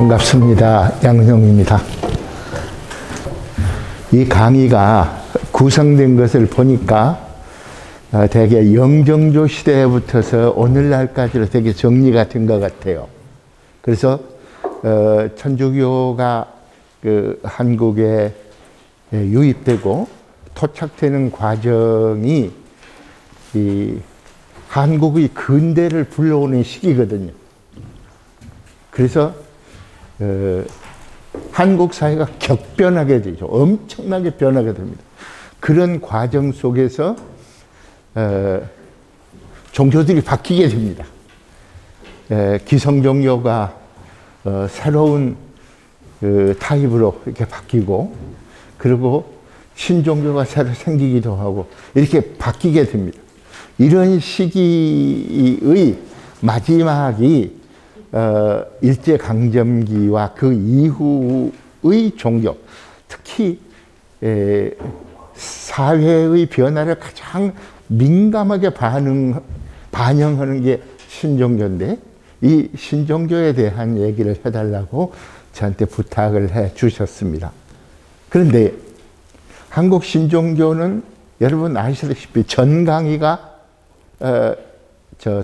반갑습니다. 양형입니다. 이 강의가 구성된 것을 보니까 되게 영정조 시대부터서 오늘날까지로 되게 정리가 된 것 같아요. 그래서 천주교가 한국에 유입되고 토착되는 과정이 이 한국의 근대를 불러오는 시기거든요. 그래서 한국 사회가 격변하게 되죠. 엄청나게 변하게 됩니다. 그런 과정 속에서 종교들이 바뀌게 됩니다. 기성종교가 새로운 타입으로 이렇게 바뀌고, 그리고 신종교가 새로 생기기도 하고 이렇게 바뀌게 됩니다. 이런 시기의 마지막이 일제강점기와 그 이후의 종교, 특히 사회의 변화를 가장 민감하게 반영하는 게 신종교인데, 이 신종교에 대한 얘기를 해달라고 저한테 부탁을 해 주셨습니다. 그런데 한국 신종교는 여러분 아시다시피 전 강의가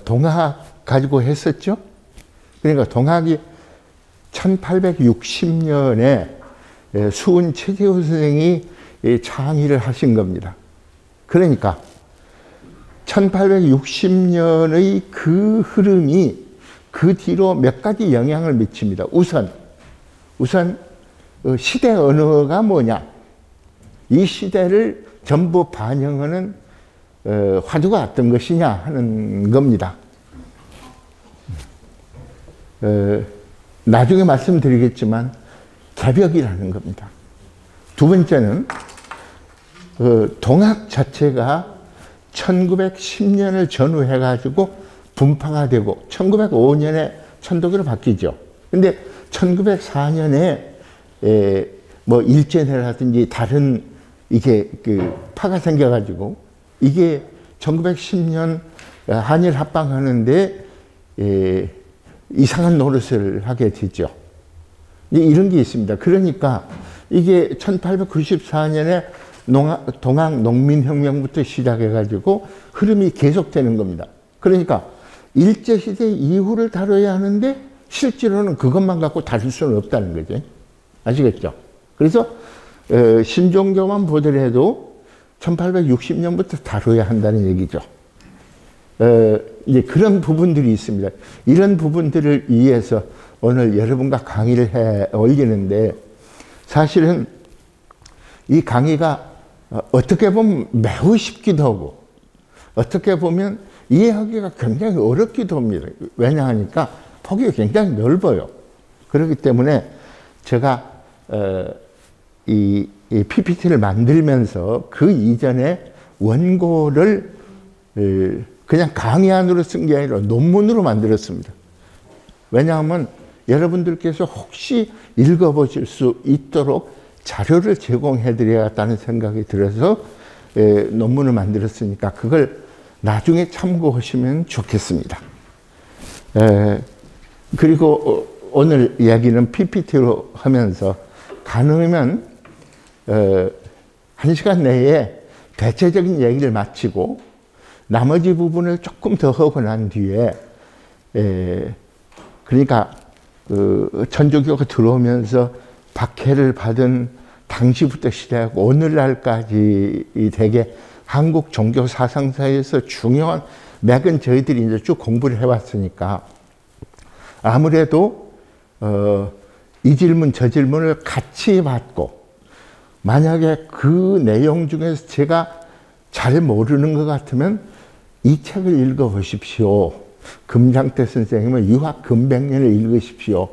동학 가지고 했었죠. 그러니까 동학이 1860년에 수은 최재호 선생이 창의를 하신 겁니다. 그러니까 1860년의 그 흐름이 그 뒤로 몇 가지 영향을 미칩니다. 우선 시대 언어가 뭐냐, 이 시대를 전부 반영하는 화두가 어떤 것이냐 하는 겁니다. 나중에 말씀드리겠지만 개벽이라는 겁니다. 두 번째는 동학 자체가 1910년을 전후해 가지고 분파가 되고 1905년에 천도교로 바뀌죠. 근데 1904년에 뭐 일제내라든지 다른 이게 파가 생겨 가지고 이게 1910년 한일 합방하는데 이상한 노릇을 하게 되죠. 이런 게 있습니다. 그러니까 이게 1894년에 동학 농민혁명부터 시작해가지고 흐름이 계속되는 겁니다. 그러니까 일제시대 이후를 다뤄야 하는데 실제로는 그것만 갖고 다룰 수는 없다는 거죠. 아시겠죠? 그래서 신종교만 보더라도 1860년부터 다뤄야 한다는 얘기죠. 이제 그런 부분들이 있습니다. 이런 부분들을 위해서 오늘 여러분과 강의를 해 올리는데, 사실은 이 강의가 어떻게 보면 매우 쉽기도 하고 어떻게 보면 이해하기가 굉장히 어렵기도 합니다. 왜냐하니까 폭이 굉장히 넓어요. 그렇기 때문에 제가 이 PPT를 만들면서 그 이전에 원고를 그냥 강의안으로 쓴 게 아니라 논문으로 만들었습니다. 왜냐하면 여러분들께서 혹시 읽어보실 수 있도록 자료를 제공해 드려야겠다는 생각이 들어서 논문을 만들었으니까 그걸 나중에 참고하시면 좋겠습니다. 그리고 오늘 이야기는 PPT로 하면서 가능하면 1시간 내에 대체적인 얘기를 마치고 나머지 부분을 조금 더 하고 난 뒤에 그러니까 천주교가 들어오면서 박해를 받은 당시부터 시작하고 오늘날까지 되게 한국 종교 사상사에서 중요한 맥은 저희들이 이제 쭉 공부를 해왔으니까 아무래도 이 질문 저 질문을 같이 받고, 만약에 그 내용 중에서 제가 잘 모르는 것 같으면 이 책을 읽어보십시오. 금장태 선생님의 유학 금백년을 읽으십시오.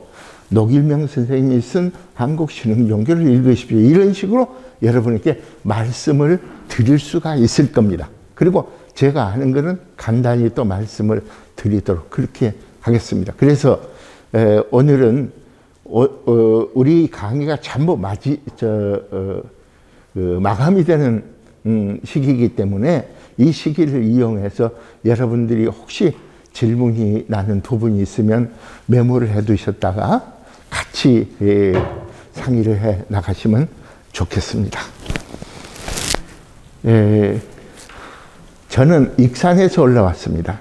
노길명 선생님이 쓴 한국신흥종교를 읽으십시오. 이런 식으로 여러분에게 말씀을 드릴 수가 있을 겁니다. 그리고 제가 아는 거는 간단히 또 말씀을 드리도록 그렇게 하겠습니다. 그래서 오늘은 우리 강의가 전부 마감이 되는 시기이기 때문에 이 시기를 이용해서 여러분들이 혹시 질문이 나는 부분이 있으면 메모를 해 두셨다가 같이 상의를 해 나가시면 좋겠습니다. 저는 익산에서 올라왔습니다.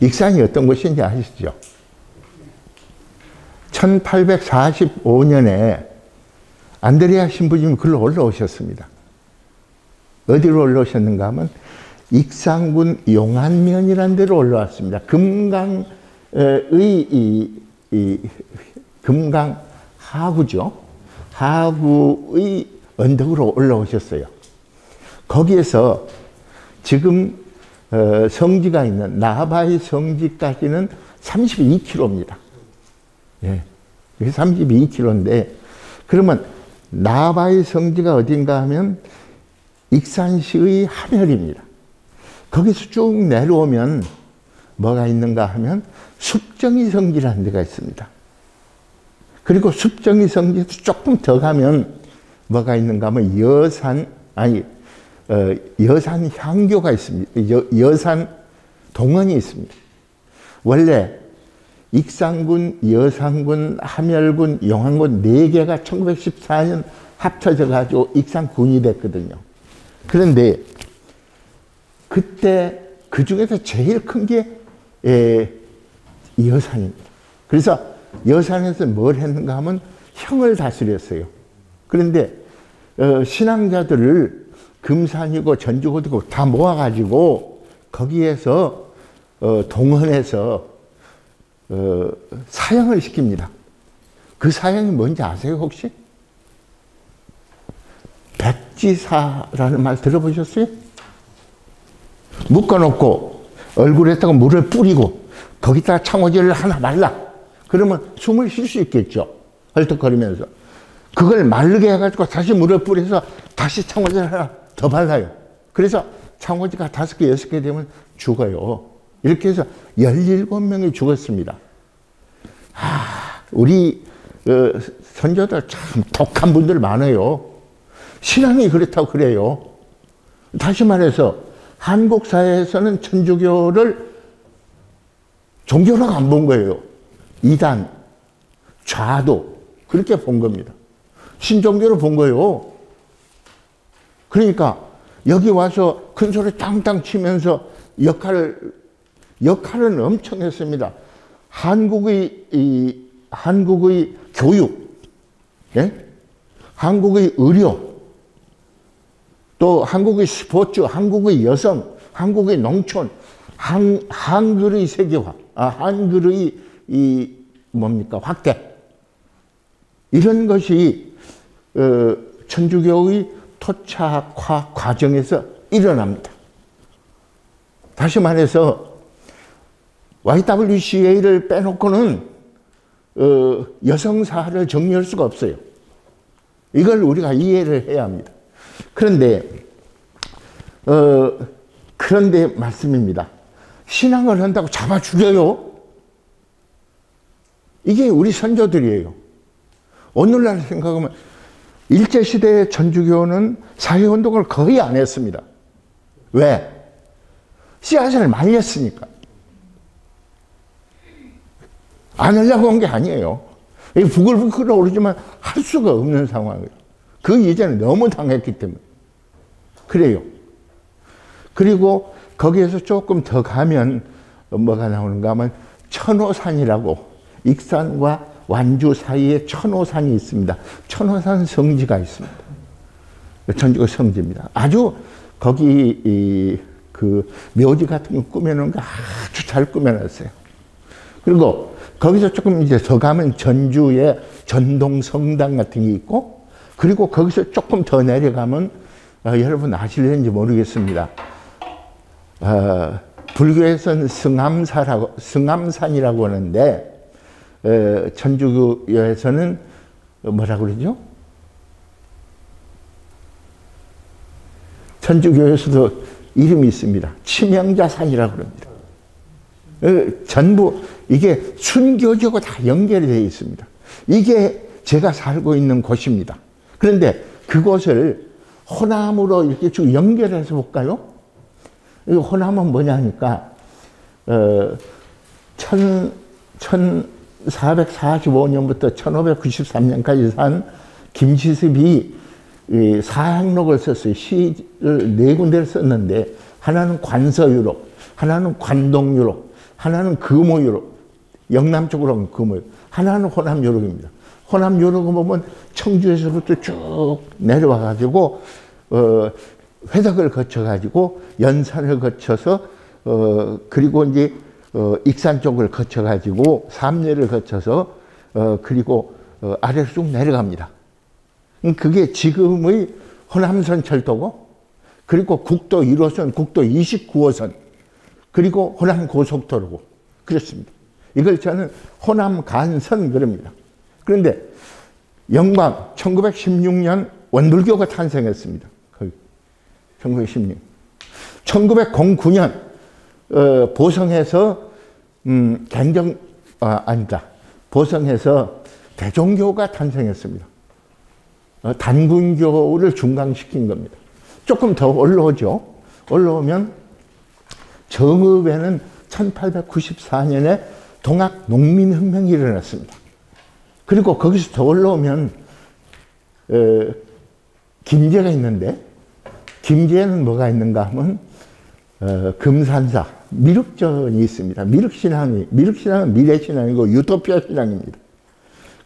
익산이 어떤 곳인지 아시죠? 1845년에 안드레아 신부님이 글로 올라오셨습니다. 어디로 올라오셨는가 하면 익산군 용안면이라는 데로 올라왔습니다. 금강의 금강 하구죠. 하구의 언덕으로 올라오셨어요. 거기에서 지금 성지가 있는 나바이 성지까지는 32km입니다. 예, 32km인데 그러면 나바이 성지가 어딘가 하면 익산시의 하멸입니다. 거기서 쭉 내려오면 뭐가 있는가 하면 숲정이 성지라는 데가 있습니다. 그리고 숲정이 성지에서 조금 더 가면 뭐가 있는가 하면 여산 향교가 있습니다. 여산 동원이 있습니다. 원래 익산군, 여산군, 하멸군, 용안군 4개가 1914년 합쳐져 가지고 익산군이 됐거든요. 그런데 그때 그 중에서 제일 큰 게 여산입니다. 그래서 여산에서 뭘 했는가 하면 형을 다스렸어요. 그런데 신앙자들을 금산이고 전주고도 다 모아가지고 거기에서 동원해서 사형을 시킵니다. 그 사형이 뭔지 아세요 혹시? 백지사라는 말 들어보셨어요? 묶어놓고 얼굴에다가 물을 뿌리고 거기다가 창호지를 하나 말라. 그러면 숨을 쉴 수 있겠죠. 헐떡거리면서. 그걸 마르게 해가지고 다시 물을 뿌려서 다시 창호지를 하나 더 발라요. 그래서 창호지가 5개, 6개 되면 죽어요. 이렇게 해서 17명이 죽었습니다. 우리 선조들 참 독한 분들 많아요. 신앙이 그렇다고 그래요. 다시 말해서 한국 사회에서는 천주교를 종교라고 안 본 거예요. 이단, 좌도 그렇게 본 겁니다. 신종교로 본 거예요. 그러니까 여기 와서 큰 소리 땅땅 치면서 역할은 엄청 했습니다. 한국의 교육, 예? 한국의 의료, 또 한국의 스포츠, 한국의 여성, 한국의 농촌, 한글의 세계화, 한글의 확대. 이런 것이 천주교의 토착화 과정에서 일어납니다. 다시 말해서 YWCA를 빼놓고는 여성사를 정리할 수가 없어요. 이걸 우리가 이해를 해야 합니다. 그런데 말씀입니다. 신앙을 한다고 잡아 죽여요? 이게 우리 선조들이에요. 오늘날 생각하면 일제시대의 천주교는 사회운동을 거의 안 했습니다. 왜? 씨앗을 말렸으니까. 안 하려고 한 게 아니에요. 부글부글 오르지만 할 수가 없는 상황이에요. 그 이전에 너무 당했기 때문에. 그래요. 그리고 거기에서 조금 더 가면 뭐가 나오는가 하면 천호산이라고 익산과 완주 사이에 천호산이 있습니다. 천호산 성지가 있습니다. 천주교 성지입니다. 아주 거기 그 묘지 같은 거 꾸며놓은 거 아주 잘 꾸며놨어요. 그리고 거기서 조금 이제 더 가면 전주에 전동성당 같은 게 있고, 그리고 거기서 조금 더 내려가면 여러분 아실는지 모르겠습니다. 불교에서는 승암산이라고 하는데 천주교에서는 뭐라고 그러죠? 천주교에서도 이름이 있습니다. 치명자산이라고 그럽니다. 전부 이게 순교지하고 다 연결이 되어 있습니다. 이게 제가 살고 있는 곳입니다. 그런데 그곳을 호남으로 이렇게 쭉 연결해서 볼까요? 이 호남은 뭐냐 하니까 1445년부터 1593년까지 산 김시습이 사행록을 썼어요. 시를 네 군데를 썼는데, 하나는 관서유록, 하나는 관동유록, 하나는 금오유록, 영남 쪽으로 하면 금오유록, 하나는 호남유록입니다. 호남유록을 보면 청주에서부터 쭉 내려와가지고 회덕을 거쳐가지고 연산을 거쳐서 그리고 이제 익산 쪽을 거쳐가지고 삼례를 거쳐서 그리고 아래로 쭉 내려갑니다. 그게 지금의 호남선 철도고, 그리고 국도 1호선, 국도 29호선, 그리고 호남 고속도로고 그렇습니다. 이걸 저는 호남 간선 그럽니다. 그런데 영광 1916년 원불교가 탄생했습니다. 1916. 1909년 보성에서 보성에서 대종교가 탄생했습니다. 단군교를 중강시킨 겁니다. 조금 더 올라오죠. 올라오면 정읍에는 1894년에 동학 농민혁명이 일어났습니다. 그리고 거기서 더 올라오면 김제가 있는데, 김제에는 뭐가 있는가 하면 금산사 미륵전이 있습니다. 미륵신앙은 미래신앙이고 유토피아 신앙입니다.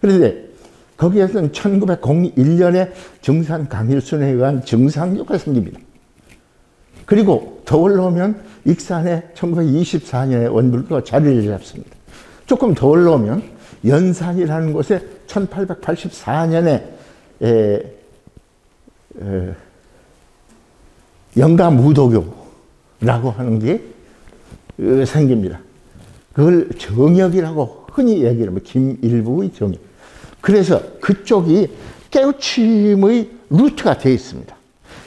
그런데 거기에서는 1901년에 정산 강일순에 의한 정상교가 생깁니다. 그리고 더 올라오면 익산에 1924년에 원불교가 자리를 잡습니다. 조금 더 올라오면 연산이라는 곳에 1884년에 영가무도교라고 하는 게 생깁니다. 그걸 정역이라고 흔히 얘기를 합니다. 김일부의 정역. 그래서 그쪽이 깨우침의 루트가 되어 있습니다.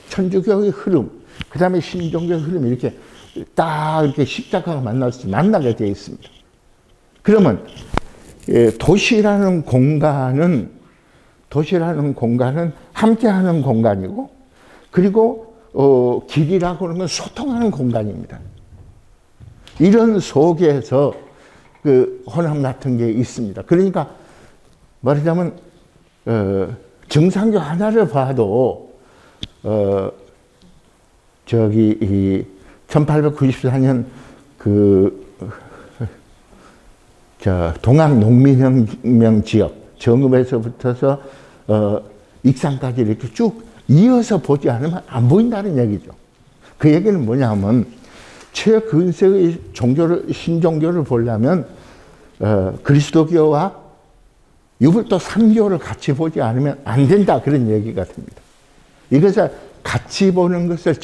천주교의 흐름, 그 다음에 신종교의 흐름이 이렇게 딱 이렇게 십자가가 만나게 되어 있습니다. 그러면 도시라는 공간은 함께하는 공간이고, 그리고 길이라고 하는 건 소통하는 공간입니다. 이런 속에서 그 호남 같은 게 있습니다. 그러니까 말하자면 정상교 하나를 봐도 1894년 동학 농민혁명 지역 정읍에서부터서 익산까지 이렇게 쭉 이어서 보지 않으면 안 보인다는 얘기죠. 그 얘기는 뭐냐면 최근세의 신종교를 보려면 그리스도교와 유불도 3교를 같이 보지 않으면 안 된다, 그런 얘기가 됩니다. 이것을 같이 보는 것을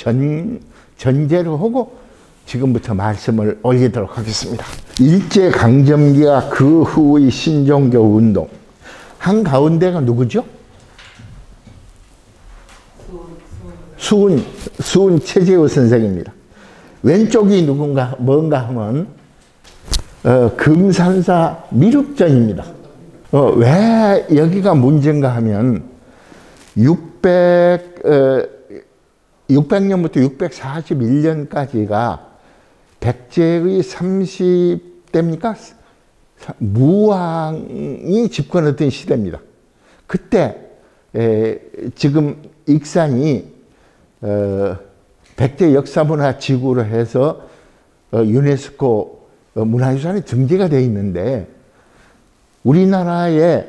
전제로 하고 지금부터 말씀을 올리도록 하겠습니다. 일제강점기와 그 후의 신종교 운동, 한가운데가 누구죠? 수은 최재우 선생입니다. 왼쪽이 뭔가 하면 금산사 미륵전입니다. 왜 여기가 문제인가 하면 600년부터 641년까지가 백제의 30대입니까? 무왕이 집권했던 시대입니다. 그때 지금 익산이 백제 역사문화 지구로 해서 유네스코 문화유산에 등재가 되어 있는데, 우리나라에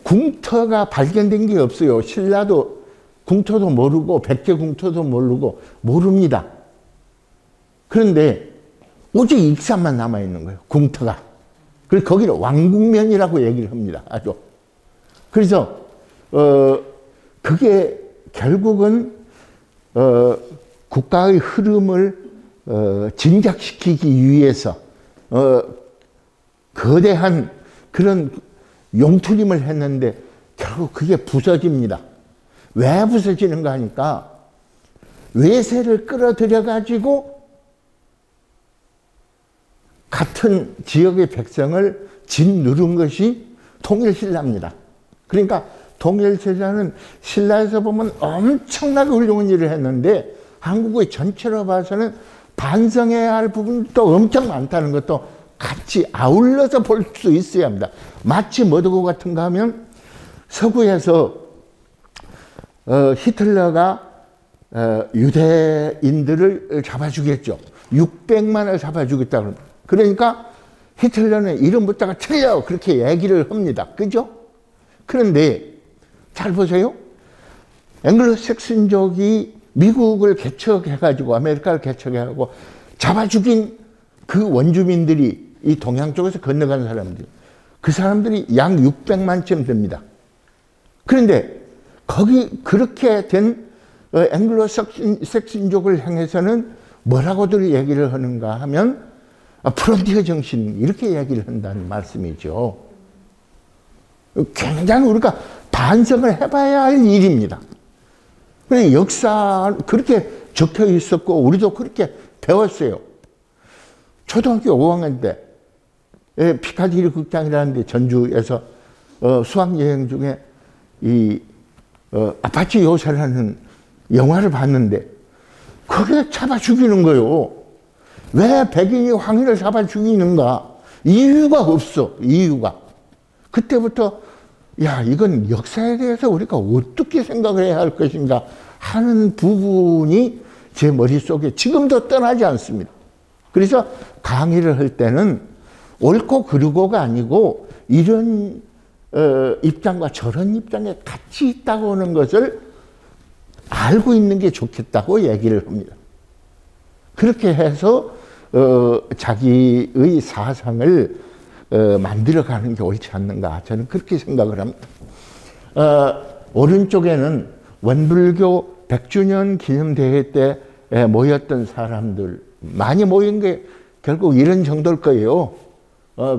궁터가 발견된 게 없어요. 신라도 궁터도 모르고 백제 궁터도 모릅니다. 그런데 오직 익산만 남아있는 거예요. 궁터가. 그래서 거기를 왕궁면이라고 얘기를 합니다. 아주. 그래서 그게 결국은 국가의 흐름을 진작시키기 위해서 거대한 그런 용투림을 했는데 결국 그게 부서집니다. 왜 부서지는가 하니까 외세를 끌어들여 가지고 같은 지역의 백성을 짓누른 것이 통일신라입니다. 그러니까 통일신라는 신라에서 보면 엄청나게 훌륭한 일을 했는데 한국의 전체로 봐서는 반성해야 할 부분도 엄청 많다는 것도 같이 아울러서 볼 수 있어야 합니다. 마치 뭐하고 같은가 하면 서구에서 히틀러가 유대인들을 잡아주겠죠. 600만을 잡아주겠다고. 그러니까 히틀러는 이름부터가 틀려 그렇게 얘기를 합니다. 그죠? 그런데 잘 보세요. 앵글로색슨족이 미국을 개척해가지고 아메리카를 개척해가지고 잡아 죽인 그 원주민들이 이 동양 쪽에서 건너간 사람들, 그 사람들이 약 600만쯤 됩니다. 그런데 거기 그렇게 된 앵글로색슨족을 향해서는 뭐라고들 얘기를 하는가 하면 프론티어 정신 이렇게 얘기를 한다는 말씀이죠. 굉장히 우리가 반성을 해봐야 할 일입니다. 역사 그렇게 적혀 있었고 우리도 그렇게 배웠어요. 초등학교 5학년 때 피카디리 극장이라는 데 전주에서 수학여행 중에 이 아파치 요새라는 영화를 봤는데 그게 잡아 죽이는 거예요. 왜 백인이 황인을 잡아 죽이는가? 이유가 없어. 이유가. 그때부터 야, 이건 역사에 대해서 우리가 어떻게 생각을 해야 할 것인가 하는 부분이 제 머릿속에 지금도 떠나지 않습니다. 그래서 강의를 할 때는 옳고 그르고가 아니고 이런 입장과 저런 입장에 같이 있다고 하는 것을 알고 있는 게 좋겠다고 얘기를 합니다. 그렇게 해서 자기의 사상을 만들어가는 게 옳지 않는가 저는 그렇게 생각을 합니다. 오른쪽에는 원불교 100주년 기념대회 때 모였던 사람들 많이 모인 게 결국 이런 정도일 거예요.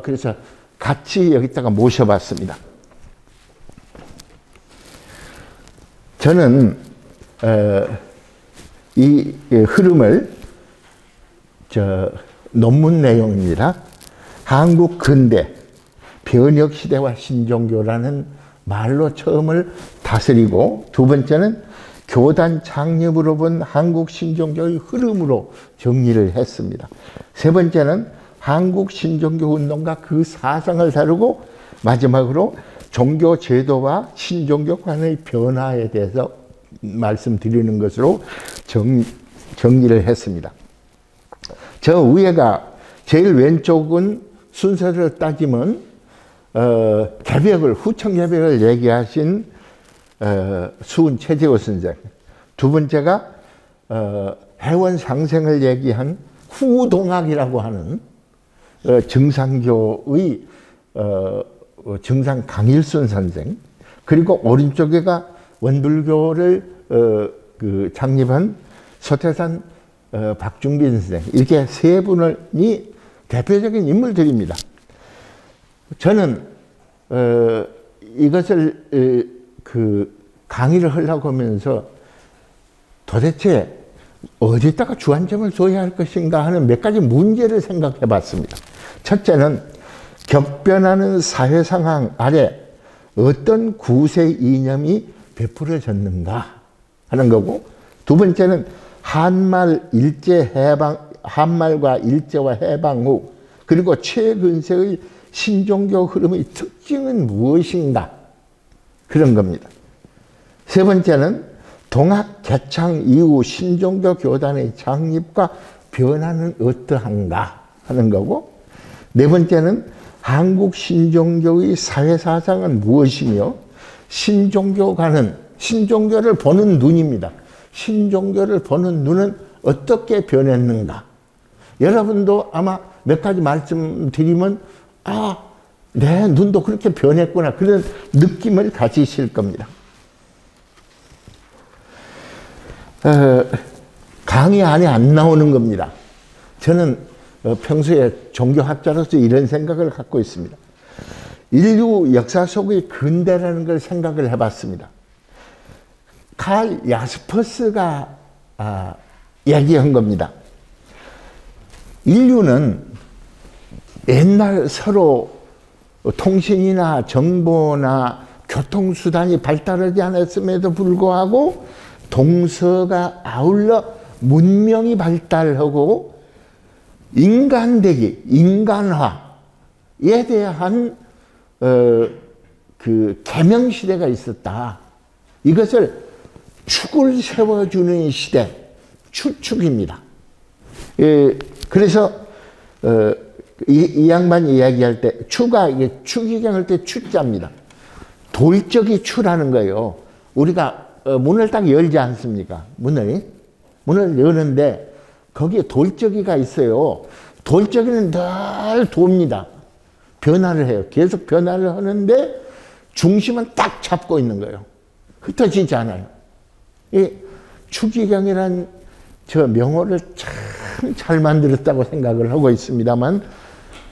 그래서 같이 여기다가 모셔봤습니다. 저는 이 흐름을 논문 내용입니다. 한국 근대 변혁시대와 신종교라는 말로 처음을 다스리고 두 번째는 교단 창립으로 본 한국 신종교의 흐름으로 정리를 했습니다. 세 번째는 한국 신종교 운동과 그 사상을 다루고 마지막으로 종교 제도와 신종교 간의 변화에 대해서 말씀드리는 것으로 정리를 했습니다. 저 위에가 제일 왼쪽은 순서를 따지면 개벽을 후청 개벽을 얘기하신 수은 최재호 선생, 두 번째가 회원 상생을 얘기한 후동학이라고 하는 정상교의 정상 강일순 선생, 그리고 오른쪽에가 원불교를 창립한 소태산 박중빈 선생, 이렇게 세 분이 대표적인 인물들입니다. 저는 이것을 강의를 하려고 하면서 도대체 어디다가 주안점을 둬야 할 것인가 하는 몇 가지 문제를 생각해 봤습니다. 첫째는 격변하는 사회 상황 아래 어떤 구세 이념이 베풀어졌는가 하는 거고, 두 번째는 한말과 일제와 해방 후 그리고 최근세의 신종교 흐름의 특징은 무엇인가 그런 겁니다. 세 번째는 동학 개창 이후 신종교 교단의 창립과 변화는 어떠한가 하는 거고, 네 번째는 한국 신종교의 사회사상은 무엇이며 신종교를 보는 눈입니다. 신종교를 보는 눈은 어떻게 변했는가. 여러분도 아마 몇 가지 말씀드리면 내 눈도 그렇게 변했구나 그런 느낌을 가지실 겁니다. 강의 안에 안 나오는 겁니다. 저는 평소에 종교학자로서 이런 생각을 갖고 있습니다. 인류 역사 속의 근대라는 걸 생각을 해봤습니다. 칼 야스퍼스가 얘기한 겁니다. 인류는 옛날 서로 통신이나 정보나 교통수단이 발달하지 않았음에도 불구하고 동서가 아울러 문명이 발달하고 인간되기, 인간화에 대한 그 계명시대가 있었다. 이것을 축을 세워주는 시대, 추축입니다. 그래서 이 양반이 이야기할 때 추가, 이게 추기경할 때 추자입니다. 돌적이 추라는 거예요. 우리가 문을 딱 열지 않습니까? 문을 여는데 거기에 돌적이가 있어요. 돌적이는 늘 돕니다. 변화를 해요. 계속 변화를 하는데 중심은 딱 잡고 있는 거예요. 흩어지지 않아요. 이 추기경이란 저 명호를 참 잘 만들었다고 생각을 하고 있습니다만,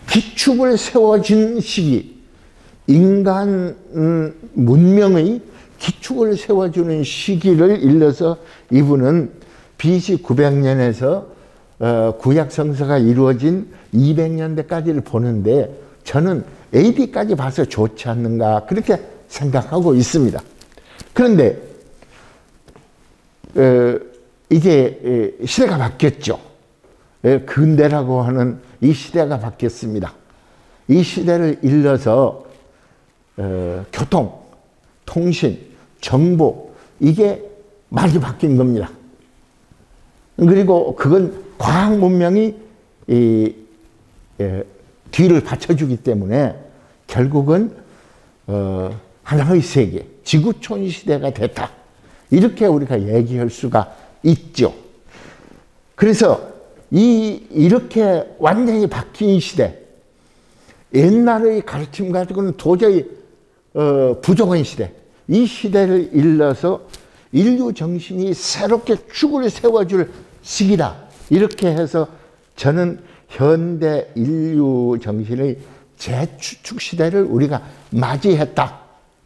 기축을 세워진 시기, 인간 문명의 기축을 세워주는 시기를 일러서 이분은 BC 900년에서 구약 성서가 이루어진 200년대까지를 보는데, 저는 AD까지 봐서 좋지 않는가 그렇게 생각하고 있습니다. 그런데 이제 시대가 바뀌었죠. 근대라고 하는 이 시대가 바뀌었습니다. 이 시대를 일러서 교통, 통신, 정보, 이게 많이 바뀐 겁니다. 그리고 그건 과학 문명이 뒤를 받쳐주기 때문에 결국은 하나의 세계, 지구촌 시대가 됐다. 이렇게 우리가 얘기할 수가 있죠. 그래서 이렇게 완전히 바뀐 시대, 옛날의 가르침 가지고는 도저히 부족한 시대, 이 시대를 일러서 인류 정신이 새롭게 축을 세워줄 시기다. 이렇게 해서 저는 현대 인류 정신의 재추축 시대를 우리가 맞이했다.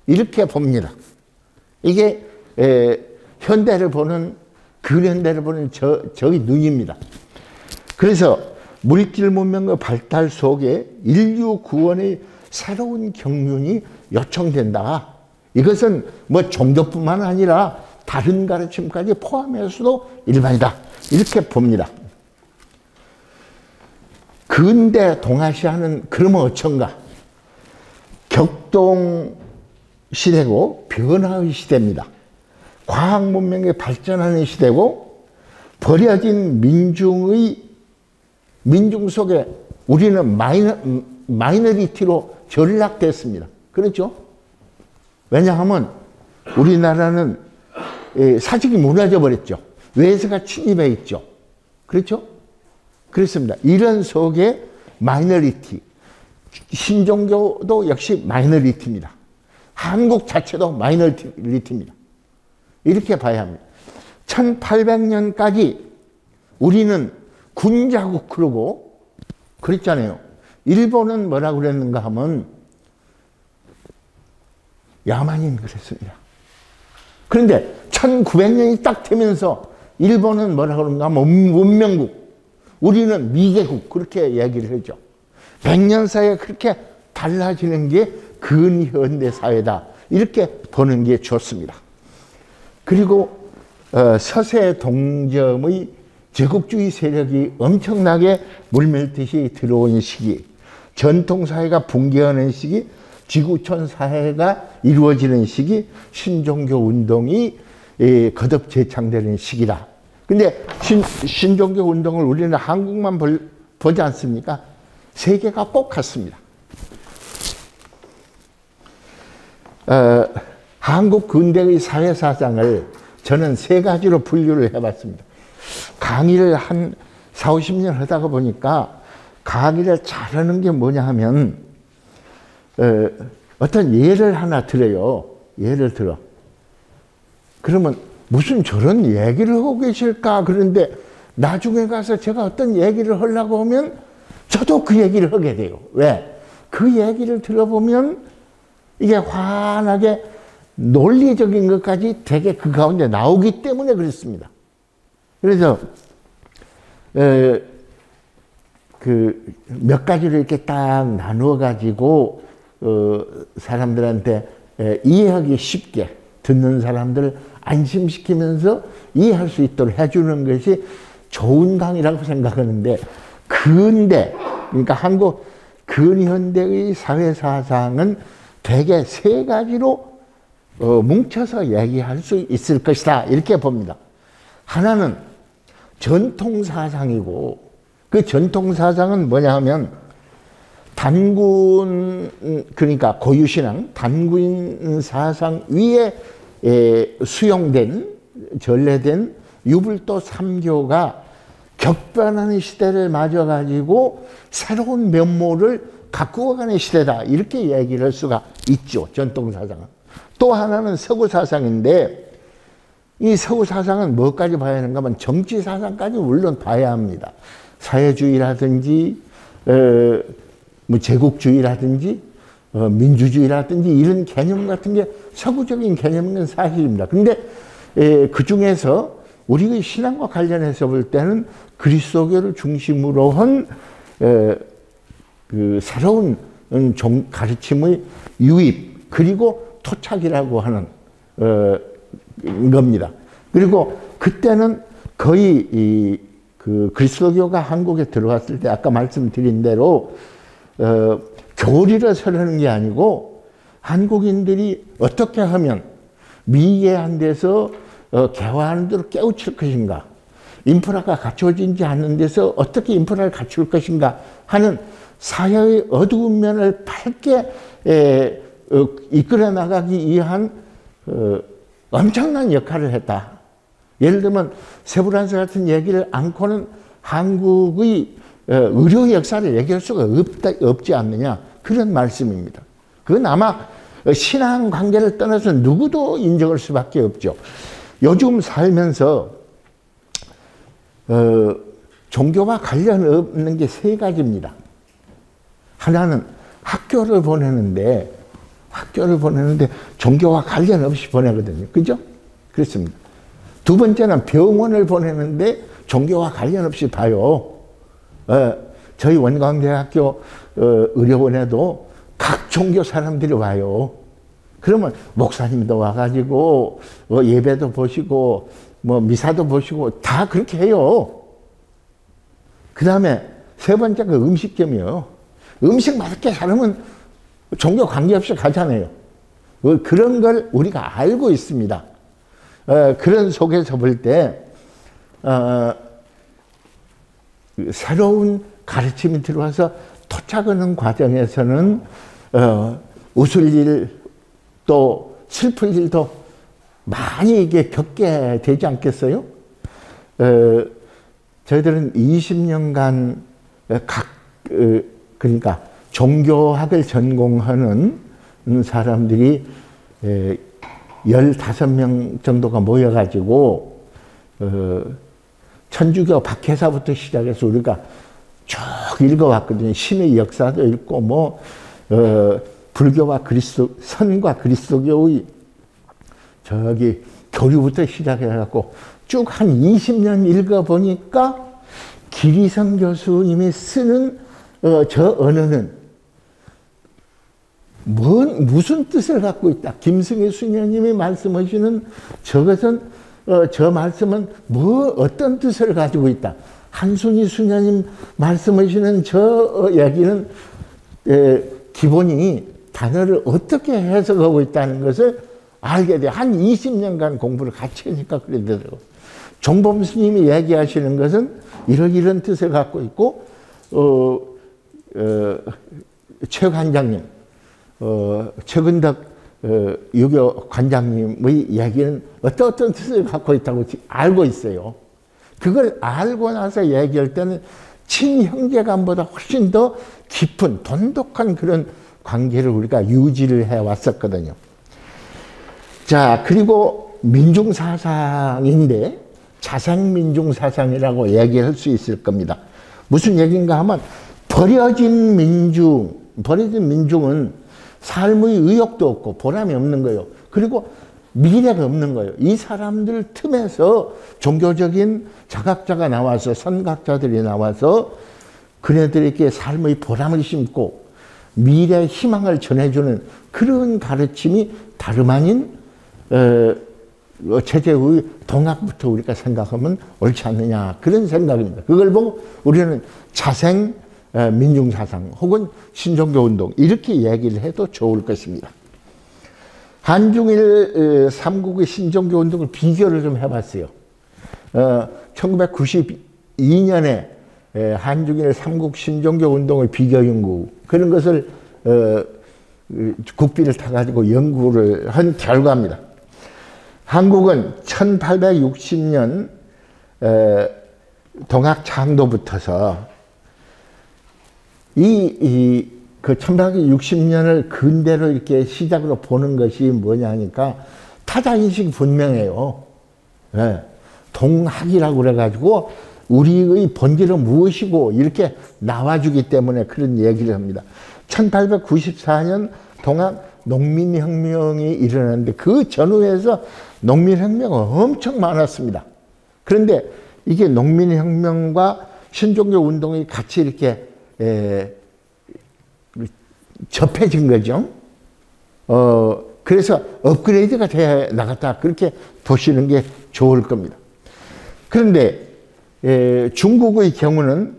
이렇게 봅니다. 이게 현대를 보는, 근현대를 보는 저의 눈입니다. 그래서 물질 문명의 발달 속에 인류 구원의 새로운 경륜이 요청된다. 이것은 뭐 종교뿐만 아니라 다른 가르침까지 포함해서도 일반이다. 이렇게 봅니다. 근대 동아시아는 그러면 어쩐가? 격동 시대고 변화의 시대입니다. 과학 문명이 발전하는 시대고, 버려진 민중 속에 우리는 마이너리티로 전락됐습니다. 그렇죠? 왜냐하면 우리나라는 사직이 무너져 버렸죠. 외세가 침입해 있죠. 그렇죠? 그렇습니다. 이런 속에 마이너리티, 신종교도 역시 마이너리티입니다. 한국 자체도 마이너리티입니다. 이렇게 봐야 합니다. 1800년까지 우리는 군자국 그러고 그랬잖아요. 일본은 뭐라고 그랬는가 하면 야만인 그랬습니다. 그런데 1900년이 딱 되면서 일본은 뭐라고 그런가 하면 문명국, 우리는 미개국, 그렇게 얘기를 하죠. 100년 사이에 그렇게 달라지는 게 근현대 사회다. 이렇게 보는 게 좋습니다. 그리고 서세 동점의 제국주의 세력이 엄청나게 물밀듯이 들어온 시기, 전통사회가 붕괴하는 시기, 지구촌 사회가 이루어지는 시기, 신종교 운동이 거듭 재창되는 시기다. 근데 신종교 운동을 우리는 한국만 보지 않습니까? 세계가 꼭 같습니다. 한국 근대의 사회사상을 저는 세 가지로 분류를 해봤습니다. 강의를 한 40, 50년 하다가 보니까 강의를 잘하는 게 뭐냐 하면 어떤 예를 하나 들어요. 예를 들어. 그러면 무슨 저런 얘기를 하고 계실까? 그런데 나중에 가서 제가 어떤 얘기를 하려고 하면 저도 그 얘기를 하게 돼요. 왜? 그 얘기를 들어보면 이게 환하게 논리적인 것까지 되게 그 가운데 나오기 때문에 그렇습니다. 그래서 그 몇 가지를 이렇게 딱 나누어 가지고 사람들한테 이해하기 쉽게, 듣는 사람들을 안심시키면서 이해할 수 있도록 해주는 것이 좋은 강의라고 생각하는데, 그 근대, 그러니까 한국 근현대의 사회사상은 대개 세 가지로 뭉쳐서 얘기할 수 있을 것이다, 이렇게 봅니다. 하나는 전통사상이고, 그 전통사상은 뭐냐 하면 단군, 그러니까 고유신앙, 단군 사상 위에 수용된, 전래된 유불도 3교가 격변하는 시대를 맞아가지고 새로운 면모를 가꾸어가는 시대다, 이렇게 얘기를 할 수가 있죠, 전통사상은. 또 하나는 서구사상인데, 이 서구사상은 뭐까지 봐야 하는가 하면 정치사상까지 물론 봐야 합니다. 사회주의라든지 뭐 제국주의라든지 민주주의라든지 이런 개념 같은 게 서구적인 개념인 사실입니다. 근데 그 중에서 우리의 신앙과 관련해서 볼 때는 그리스도교를 중심으로 한 그 새로운 가르침의 유입, 그리고 토착이라고 하는 겁니다. 그리고 그때는 거의 그 그리스도교가 한국에 들어왔을 때 아까 말씀드린 대로 교리를 설하는 게 아니고 한국인들이 어떻게 하면 미개한 데서 개화하는 대로 깨우칠 것인가, 인프라가 갖춰지지 않는 데서 어떻게 인프라를 갖출 것인가 하는 사회의 어두운 면을 밝게 이끌어 나가기 위한 엄청난 역할을 했다. 예를 들면 세브란스 같은 얘기를 않고는 한국의 의료 역사를 얘기할 수가 없지 않느냐, 그런 말씀입니다. 그건 아마 신앙 관계를 떠나서 누구도 인정할 수밖에 없죠. 요즘 살면서 종교와 관련 없는 게 세 가지입니다. 하나는 학교를 보내는데 종교와 관련 없이 보내거든요. 그죠? 그렇습니다. 두 번째는 병원을 보내는데 종교와 관련 없이 봐요. 저희 원광대학교 의료원에도 각 종교 사람들이 와요. 그러면 목사님도 와가지고 예배도 보시고 뭐 미사도 보시고 다 그렇게 해요. 그 다음에 세 번째가 음식점이요. 음식 맛있게 사람은 종교 관계없이 가잖아요. 그런 걸 우리가 알고 있습니다. 그런 속에서 볼 때 새로운 가르침이 들어와서 토착하는 과정에서는 웃을 일, 또 슬플 일도 많이 이게 겪게 되지 않겠어요? 저희들은 20년간 그러니까 종교학을 전공하는 사람들이 15명 정도가 모여가지고 천주교 박해사부터 시작해서 우리가 쭉 읽어왔거든요. 신의 역사도 읽고 뭐 불교와 선과 그리스도교의 저기 교류부터 시작해갖고 쭉 한 20년 읽어보니까 기리성 교수님이 쓰는 저 언어는 무슨 뜻을 갖고 있다. 김승희 수녀님이 말씀하시는 저것은 저 말씀은 어떤 뜻을 가지고 있다. 한순희 수녀님 말씀하시는 저 얘기는 기본이 단어를 어떻게 해석하고 있다는 것을 알게 돼. 한 20년간 공부를 같이 하니까 그러더라고요. 종범 스님이 얘기하시는 것은 이런 뜻을 갖고 있고 최 관장님, 최근덕 유교 관장님의 이야기는 어떤 뜻을 갖고 있다고 알고 있어요. 그걸 알고 나서 얘기할 때는 친형제간보다 훨씬 더 깊은 돈독한 그런 관계를 우리가 유지를 해왔었거든요. 자, 그리고 민중사상인데 자생민중사상이라고 얘기할 수 있을 겁니다. 무슨 얘기인가 하면 버려진 민중은 삶의 의욕도 없고 보람이 없는 거예요. 그리고 미래가 없는 거예요. 이 사람들 틈에서 종교적인 자각자가 나와서 선각자들이 나와서 그네들에게 삶의 보람을 심고 미래의 희망을 전해주는 그런 가르침이 다름 아닌 체제의 동학부터 우리가 생각하면 옳지 않느냐 그런 생각입니다. 그걸 보고 우리는 자생 민중사상 혹은 신종교운동 이렇게 얘기를 해도 좋을 것입니다. 한중일 삼국의 신종교운동을 비교를 좀 해봤어요. 1992년에 한중일 삼국 신종교운동의 비교연구 그런 것을 국비를 타가지고 연구를 한 결과입니다. 한국은 1860년 동학창도부터서 그 1860년을 근대로 이렇게 시작으로 보는 것이 뭐냐 하니까 타자인식이 분명해요. 네. 동학이라고 그래가지고 우리의 본질은 무엇이고 이렇게 나와주기 때문에 그런 얘기를 합니다. 1894년 동학 농민혁명이 일어났는데 그 전후에서 농민혁명은 엄청 많았습니다. 그런데 이게 농민혁명과 신종교 운동이 같이 이렇게 접해진 거죠. 그래서 업그레이드가 돼 나갔다 그렇게 보시는 게 좋을 겁니다. 그런데 중국의 경우는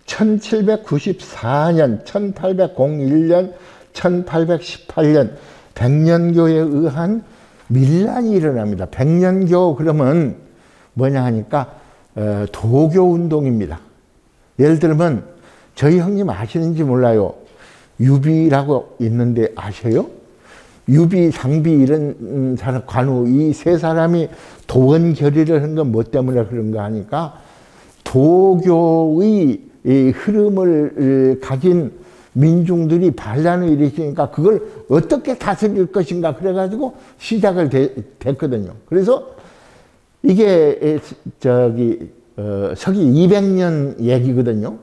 1794년, 1801년, 1818년 백년교에 의한 밀란이 일어납니다. 백년교 그러면 뭐냐 하니까 도교운동입니다. 예를 들면 저희 형님 아시는지 몰라요. 유비라고 있는데 아셔요? 유비, 상비 이런 사람, 관우 이 세 사람이 도원 결의를 한 건 뭐 때문에 그런가 하니까 도교의 이 흐름을 가진 민중들이 반란을 일으키니까 그걸 어떻게 다스릴 것인가 그래가지고 시작을 됐거든요. 그래서 이게 서기 200년 얘기거든요.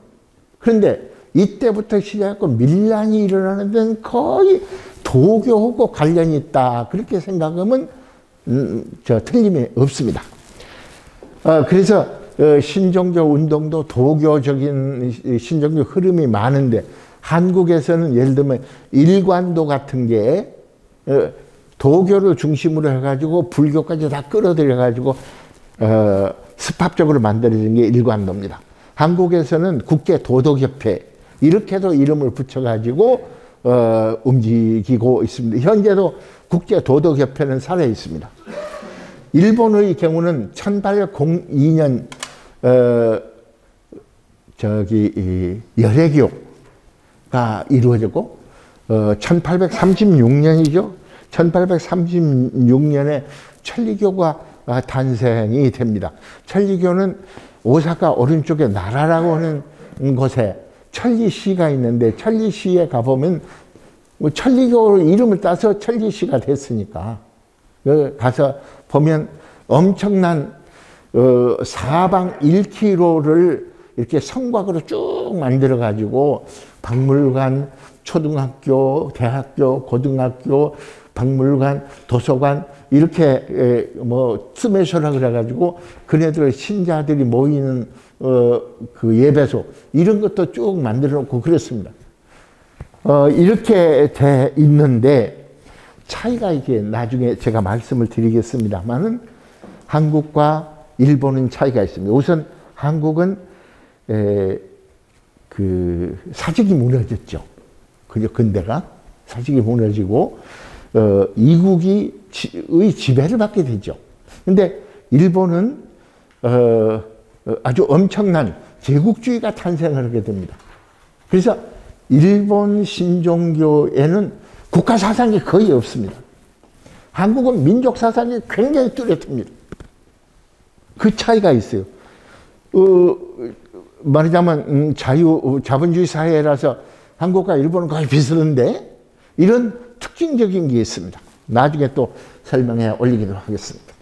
그런데 이때부터 시작했고 밀란이 일어나는 데는 거의 도교하고 관련이 있다 그렇게 생각하면 틀림이 없습니다. 그래서 신종교 운동도 도교적인 신종교 흐름이 많은데 한국에서는 예를 들면 일관도 같은 게 도교를 중심으로 해가지고 불교까지 다 끌어들여가지고 습합적으로 만들어진 게 일관도입니다. 한국에서는 국제도덕협회 이렇게도 이름을 붙여가지고 움직이고 있습니다. 현재도 국제도덕협회는 살아 있습니다. 일본의 경우는 1802년 열애교가 이루어졌고 1836년이죠. 1836년에 천리교가 탄생이 됩니다. 천리교는 오사카 오른쪽에 나라라고 하는 곳에 천리시가 있는데 천리시에 가보면 천리교 이름을 따서 천리시가 됐으니까 가서 보면 엄청난 사방 1km를 이렇게 성곽으로 쭉 만들어 가지고 박물관, 초등학교, 대학교, 고등학교, 박물관, 도서관 이렇게 뭐 스매셔라 그래 가지고 그네들 신자들이 모이는 그 예배소 이런 것도 쭉 만들어 놓고 그랬습니다. 이렇게 돼 있는데 차이가 이게 나중에 제가 말씀을 드리겠습니다만은 한국과 일본은 차이가 있습니다. 우선 한국은 그 사직이 무너졌죠. 그죠? 근대가 사직이 무너지고 이국의 지배를 받게 되죠. 근데 일본은 아주 엄청난 제국주의가 탄생을 하게 됩니다. 그래서 일본 신종교에는 국가 사상이 거의 없습니다. 한국은 민족 사상이 굉장히 뚜렷합니다. 그 차이가 있어요. 말하자면 자본주의 사회라서 한국과 일본은 거의 비슷한데 이런 특징적인 게 있습니다. 나중에 또 설명해 올리도록 하겠습니다.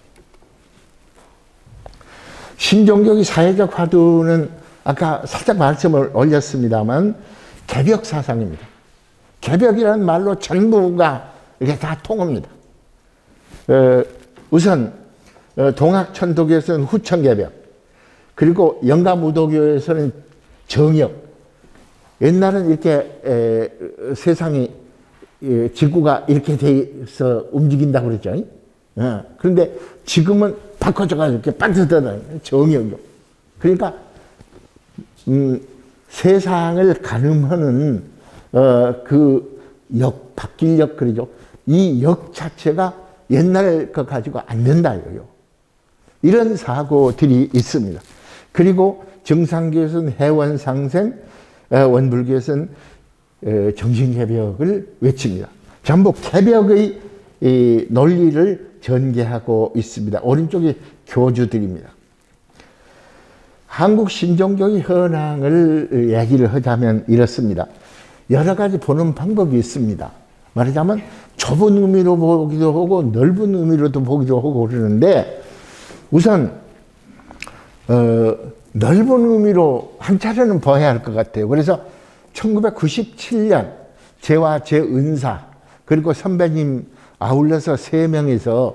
신종교의 사회적 화두는 아까 살짝 말씀을 올렸습니다만 개벽 사상입니다. 개벽이라는 말로 전부가 이렇게 다 통합니다. 우선 동학천도교에서는 후천개벽, 그리고 영가무도교에서는 정역. 옛날은 이렇게 세상이 지구가 이렇게 돼서 움직인다고 그랬죠. 예. 그런데 지금은 바꿔줘가지고 이렇게 빠져들어요. 정의역으로. 그러니까, 세상을 가늠하는, 바뀔 역, 그러죠. 이 역 자체가 옛날 거 가지고 안 된다, 이거요. 이런 사고들이 있습니다. 그리고 정상교에서는 해원상생, 원불교에서는 정신개벽을 외칩니다. 전부 개벽의 논리를 전개하고 있습니다. 오른쪽이 교주들입니다. 한국 신종교의 현황을 얘기를 하자면 이렇습니다. 여러 가지 보는 방법이 있습니다. 말하자면 좁은 의미로 보기도 하고 넓은 의미로도 보기도 하고 그러는데 우선 넓은 의미로 한 차례는 봐야 할 것 같아요. 그래서 1997년 제와 제 은사 그리고 선배님 아울러서 3명이서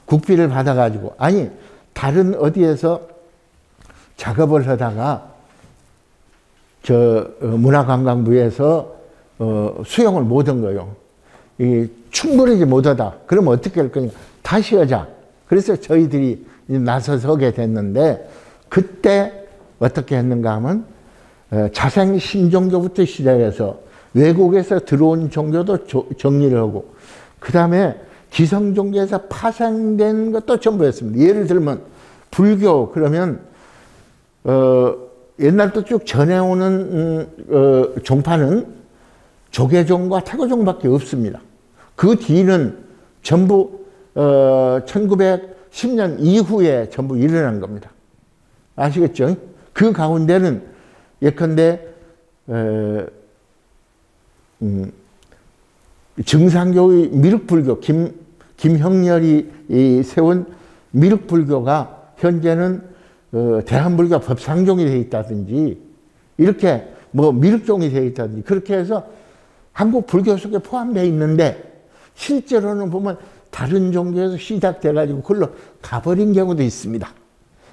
국비를 받아가지고 아니 다른 어디에서 작업을 하다가 문화관광부에서 수용을 못 한 거예요. 충분하지 못하다. 그럼 어떻게 할 거냐. 다시 하자. 그래서 저희들이 나서서 하게 됐는데 그때 어떻게 했는가 하면 자생 신종교부터 시작해서 외국에서 들어온 종교도 정리를 하고 그 다음에 기성 종교에서 파생된 것도 전부 했습니다. 예를 들면 불교 그러면 옛날부터 쭉 전해오는 종파는 조계종과 태고종밖에 없습니다. 그 뒤는 전부 1910년 이후에 전부 일어난 겁니다. 아시겠죠? 그 가운데는 예컨대 증상교의 미륵불교 김형렬이 세운 미륵불교가 현재는 대한불교 법상종이 되어 있다든지 이렇게 뭐 미륵종이 되어 있다든지 그렇게 해서 한국 불교 속에 포함되어 있는데 실제로는 보면 다른 종교에서 시작돼 가지고 그걸로 가버린 경우도 있습니다.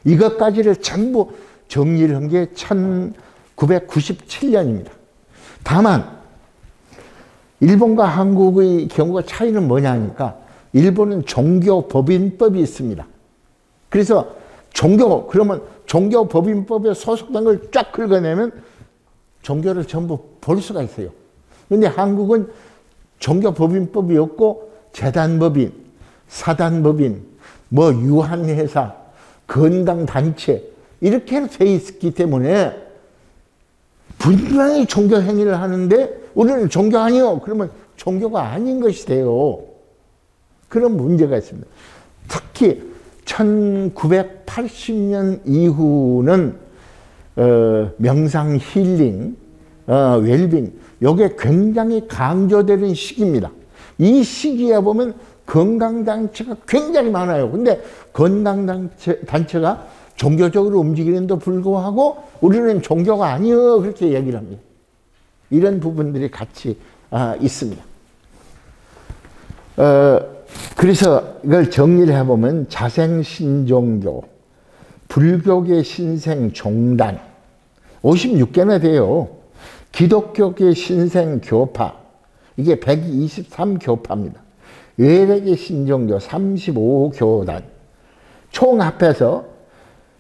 이것까지를 전부 정리를 한 게 1997년입니다. 다만 일본과 한국의 경우가 차이는 뭐냐 하니까 일본은 종교법인법이 있습니다. 그래서 그러면 종교법인법에 소속된 걸 쫙 긁어내면 종교를 전부 볼 수가 있어요. 그런데 한국은 종교법인법이 없고 재단법인, 사단법인, 뭐 유한회사, 건강단체 이렇게 돼 있기 때문에 분명히 종교 행위를 하는데 우리는 종교 아니요. 그러면 종교가 아닌 것이 돼요. 그런 문제가 있습니다. 특히 1980년 이후는 명상 힐링, 웰빙 이게 굉장히 강조되는 시기입니다. 이 시기에 보면 건강단체가 굉장히 많아요. 근데 건강단체가 종교적으로 움직이는데도 불구하고 우리는 종교가 아니요 그렇게 얘기를 합니다. 이런 부분들이 같이 있습니다. 그래서 이걸 정리를 해보면 자생신종교, 불교계 신생종단 56개나 돼요. 기독교계 신생교파 이게 123교파입니다. 외래계 신종교 35교단 총 합해서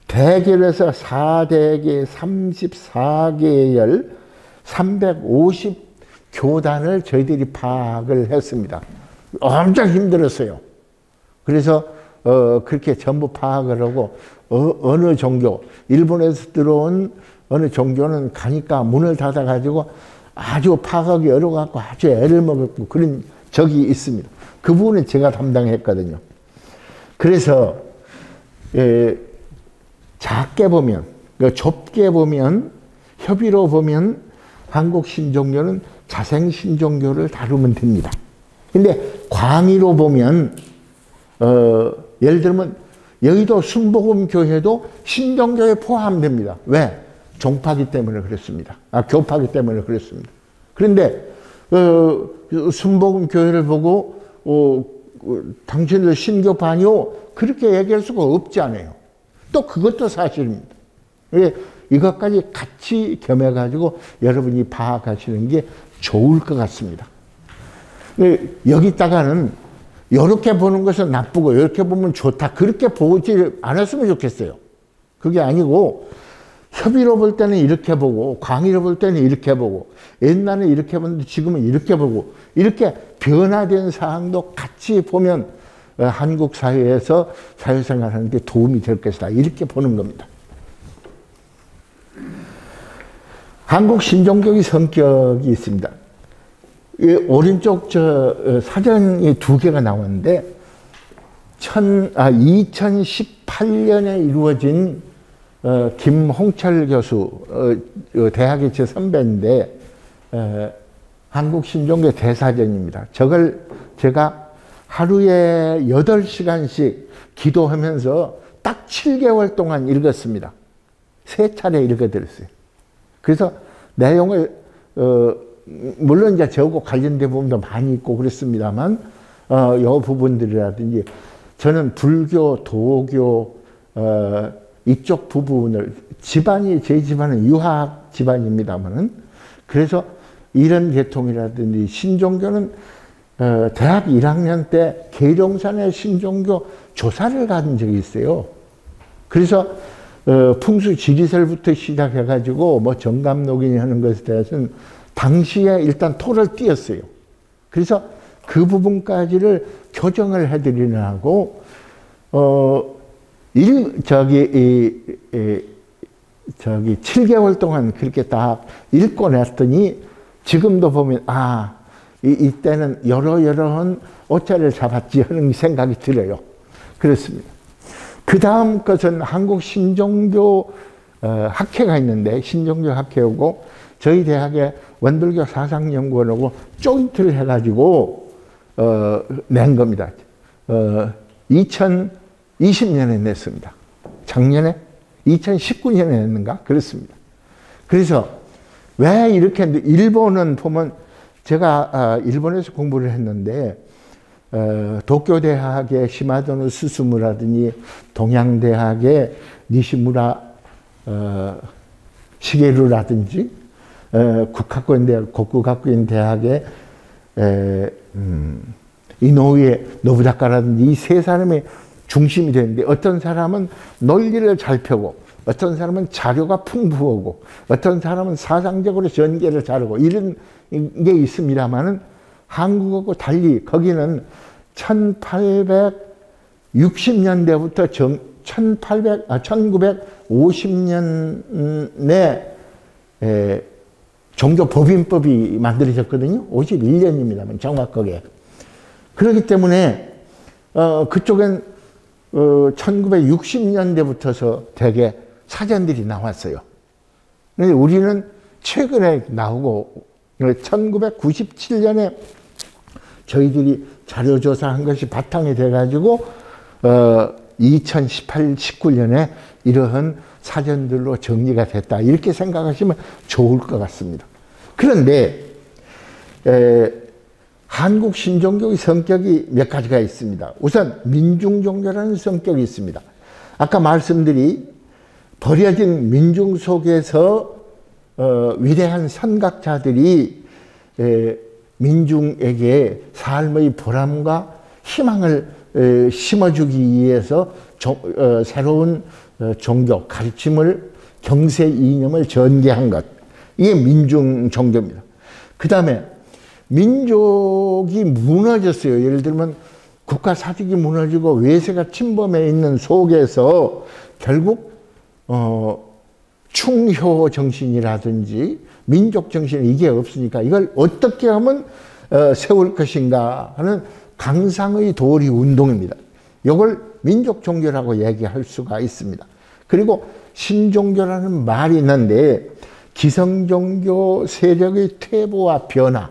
대결해서 4대계 34계열 350교단을 저희들이 파악을 했습니다. 엄청 힘들었어요. 그래서 그렇게 전부 파악을 하고 어느 종교, 일본에서 들어온 어느 종교는 가니까 문을 닫아가지고 아주 파악하기 어려워갖고 아주 애를 먹었고 그런 적이 있습니다. 그 부분은 제가 담당했거든요. 그래서 작게 보면, 좁게 보면, 협의로 보면 한국 신종교는 자생 신종교를 다루면 됩니다. 근데 광의로 보면 예를 들면 여의도 순복음교회도 신종교에 포함됩니다. 왜? 종파기 때문에 그렇습니다. 교파기 때문에 그렇습니다. 그런데 순복음교회를 보고 당신들 신교파 아니요? 그렇게 얘기할 수가 없잖아요. 또 그것도 사실입니다. 이것까지 같이 겸해가지고 여러분이 파악하시는 게 좋을 것 같습니다. 여기다가는 이렇게 보는 것은 나쁘고 이렇게 보면 좋다. 그렇게 보지 않았으면 좋겠어요. 그게 아니고 협의로 볼 때는 이렇게 보고 광의로 볼 때는 이렇게 보고 옛날에 이렇게 봤는데 지금은 이렇게 보고 이렇게 변화된 사항도 같이 보면 한국 사회에서 사회생활하는 데 도움이 될 것이다. 이렇게 보는 겁니다. 한국 신종교의 성격이 있습니다. 이 오른쪽 사전이 두 개가 나왔는데 2018년에 이루어진 김홍철 교수 대학의 제 선배인데 한국 신종교 대사전입니다. 저걸 제가 하루에 8시간씩 기도하면서 딱 7개월 동안 읽었습니다. 3차례 읽어드렸어요. 그래서 내용을 물론 이제 저하고 관련된 부분도 많이 있고 그렇습니다만 이 부분들이라든지 저는 불교, 도교 이쪽 부분을 제 집안은 유학 집안입니다만은 그래서 이런 계통이라든지 신종교는 대학 1학년 때 계룡산의 신종교 조사를 간 적이 있어요. 그래서 풍수 지리설부터 시작해가지고 뭐 정감녹인이 하는 것에 대해서는 당시에 일단 토를 띄었어요. 그래서 그 부분까지를 교정을 해드리려고 저기 7개월 동안 그렇게 딱 읽고 냈더니 지금도 보면 이때는 여러한 오차를 잡았지 하는 생각이 들어요. 그렇습니다. 그 다음 것은 한국 신종교 학회가 있는데 신종교 학회하고 저희 대학의 원불교 사상연구원하고 조인트를 해가지고 낸 겁니다. 2020년에 냈습니다. 작년에 2019년에 냈는가 그렇습니다. 그래서 왜 이렇게 일본은 보면 제가 일본에서 공부를 했는데 도쿄대학의 시마도노 스스무라든지 동양대학의 니시무라 시게루라든지 국학고인대학, 고쿠가쿠인 대학의 이노우에 노부다카라든지 이 세 사람의 중심이 되는데 어떤 사람은 논리를 잘 펴고 어떤 사람은 자료가 풍부하고 어떤 사람은 사상적으로 전개를 잘하고 이런 게 있습니다만은 한국하고 달리 거기는 1860년대부터 1950년에 종교법인법이 만들어졌거든요. 51년입니다만 정확하게. 그렇기 때문에 그쪽엔 1960년대부터서 되게 사전들이 나왔어요. 근데 우리는 최근에 나오고 1997년에 저희들이 자료조사한 것이 바탕이 돼가지고 2018, 19년에 이러한 사전들로 정리가 됐다. 이렇게 생각하시면 좋을 것 같습니다. 그런데 한국 신종교의 성격이 몇 가지가 있습니다. 우선 민중종교라는 성격이 있습니다. 아까 말씀드린 버려진 민중 속에서 위대한 선각자들이 민중에게 삶의 보람과 희망을 심어주기 위해서 새로운 종교, 가르침을, 경세 이념을 전개한 것. 이게 민중 종교입니다. 그 다음에 민족이 무너졌어요. 예를 들면 국가 사직이 무너지고 외세가 침범해 있는 속에서 결국 충효 정신이라든지 민족 정신 이게 없으니까 이걸 어떻게 하면 세울 것인가 하는 강상의 도리 운동입니다. 이걸 민족 종교라고 얘기할 수가 있습니다. 그리고 신종교라는 말이 있는데 기성종교 세력의 퇴보와 변화,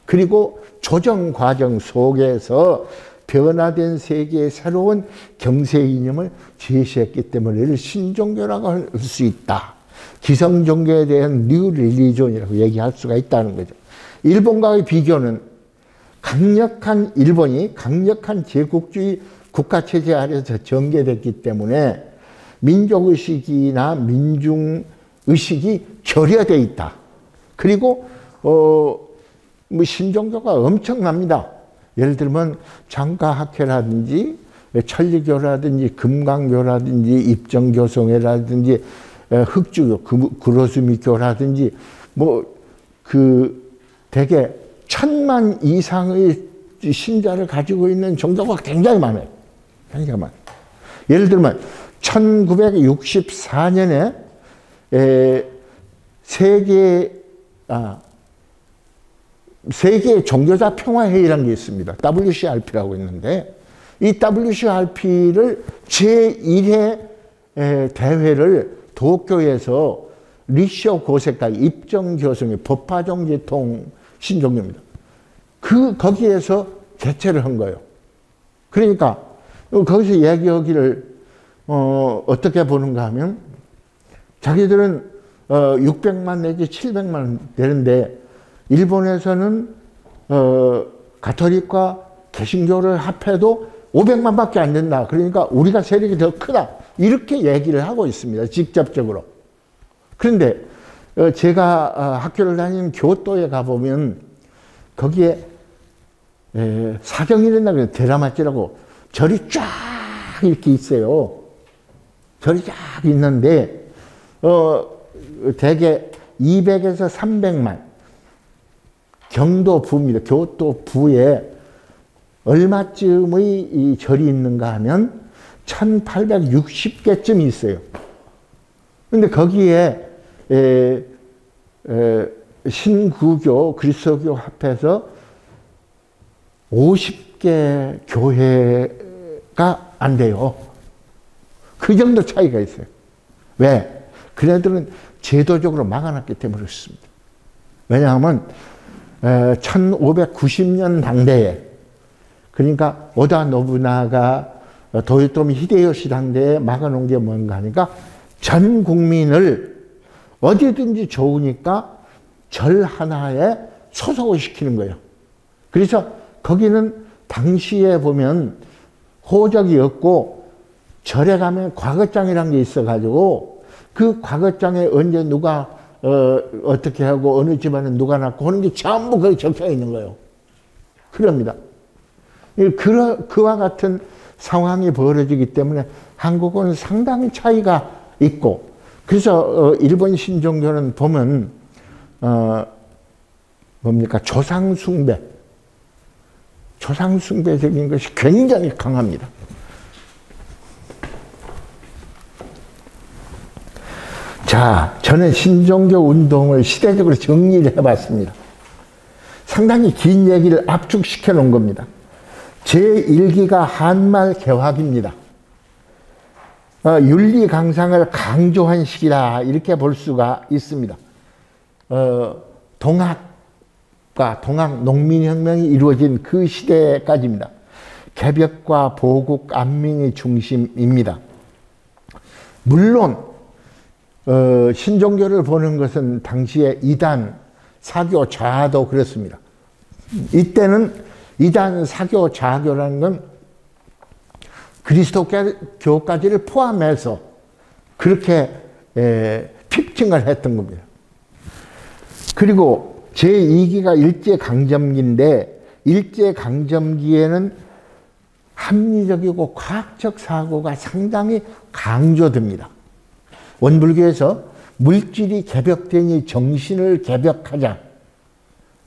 그리고 조정 과정 속에서 변화된 세계의 새로운 경세 이념을 제시했기 때문에 이를 신종교라고 할 수 있다. 기성종교에 대한 뉴 릴리존이라고 얘기할 수가 있다는 거죠. 일본과의 비교는 일본이 강력한 제국주의 국가체제 아래서 전개됐기 때문에 민족의식이나 민중의식이 결여되어 있다. 그리고 신종교가 엄청납니다. 예를 들면 장가학회라든지 천리교라든지 금강교라든지 입정교성회라든지 흑주교, 구로수미교라든지 대개 1000만 이상의 신자를 가지고 있는 종교가 굉장히 많아요. 굉장히 많아요. 예를 들면 1964년에 세계 종교자 평화회의라는 게 있습니다. WCRP라고 있는데 이 WCRP를 제1회 대회를 도쿄에서 리쇼 고세카 입정교성회 법화종지통 신종교입니다. 거기에서 개최를 한 거예요. 그러니까 거기서 얘기하기를 어떻게 보는가 하면 자기들은 600만 내지 700만 되는데 일본에서는 가톨릭과 개신교를 합해도 500만밖에 안 된다. 그러니까 우리가 세력이 더 크다. 이렇게 얘기를 하고 있습니다. 직접적으로. 그런데 제가 학교를 다니는 교토에 가보면 거기에 사경이 된다 그래요. 데라마찌라고 절이 쫙 이렇게 있어요. 절이 쫙 있는데 대개 200에서 300만 경도 부입니다. 교토 부에 얼마쯤의 이 절이 있는가 하면 1860개쯤이 있어요. 근데 거기에 신구교, 그리스도교 합해서 50개 교회가 안 돼요. 그 정도 차이가 있어요. 왜? 그네들은 제도적으로 막아놨기 때문에 그렇습니다. 왜냐하면 1590년 당대에 그러니까 오다 노부나가 도요토미 히데요시 당대에 막아놓은 게 뭔가 하니까 전 국민을 어디든지 좋으니까 절 하나에 소속을 시키는 거예요. 그래서 거기는 당시에 보면 호적이 없고 절에 가면 과거장이라는 게 있어가지고 그 과거장에 언제 누가 어떻게 하고 어느 집안에 누가 낳고 하는 게 전부 거기 적혀 있는 거예요. 그럽니다. 그와 같은 상황이 벌어지기 때문에 한국은 상당히 차이가 있고 그래서 일본 신종교는 보면 뭡니까? 조상숭배적인 것이 굉장히 강합니다. 자, 저는 신종교 운동을 시대적으로 정리를 해봤습니다. 상당히 긴 얘기를 압축시켜 놓은 겁니다. 제1기가 한말 개화기입니다. 윤리 강상을 강조한 시기다 이렇게 볼 수가 있습니다. 동학 농민혁명이 이루어진 그 시대까지입니다. 개벽과 보국, 안민이 중심입니다. 물론 신종교를 보는 것은 당시에 이단, 사교, 자아도 그렇습니다. 이때는 이단, 사교, 자교라는 건 그리스도교까지를 포함해서 그렇게 피칭을 했던 겁니다. 그리고 제2기가 일제강점기인데 일제강점기에는 합리적이고 과학적 사고가 상당히 강조됩니다. 원불교에서 물질이 개벽되니 정신을 개벽하자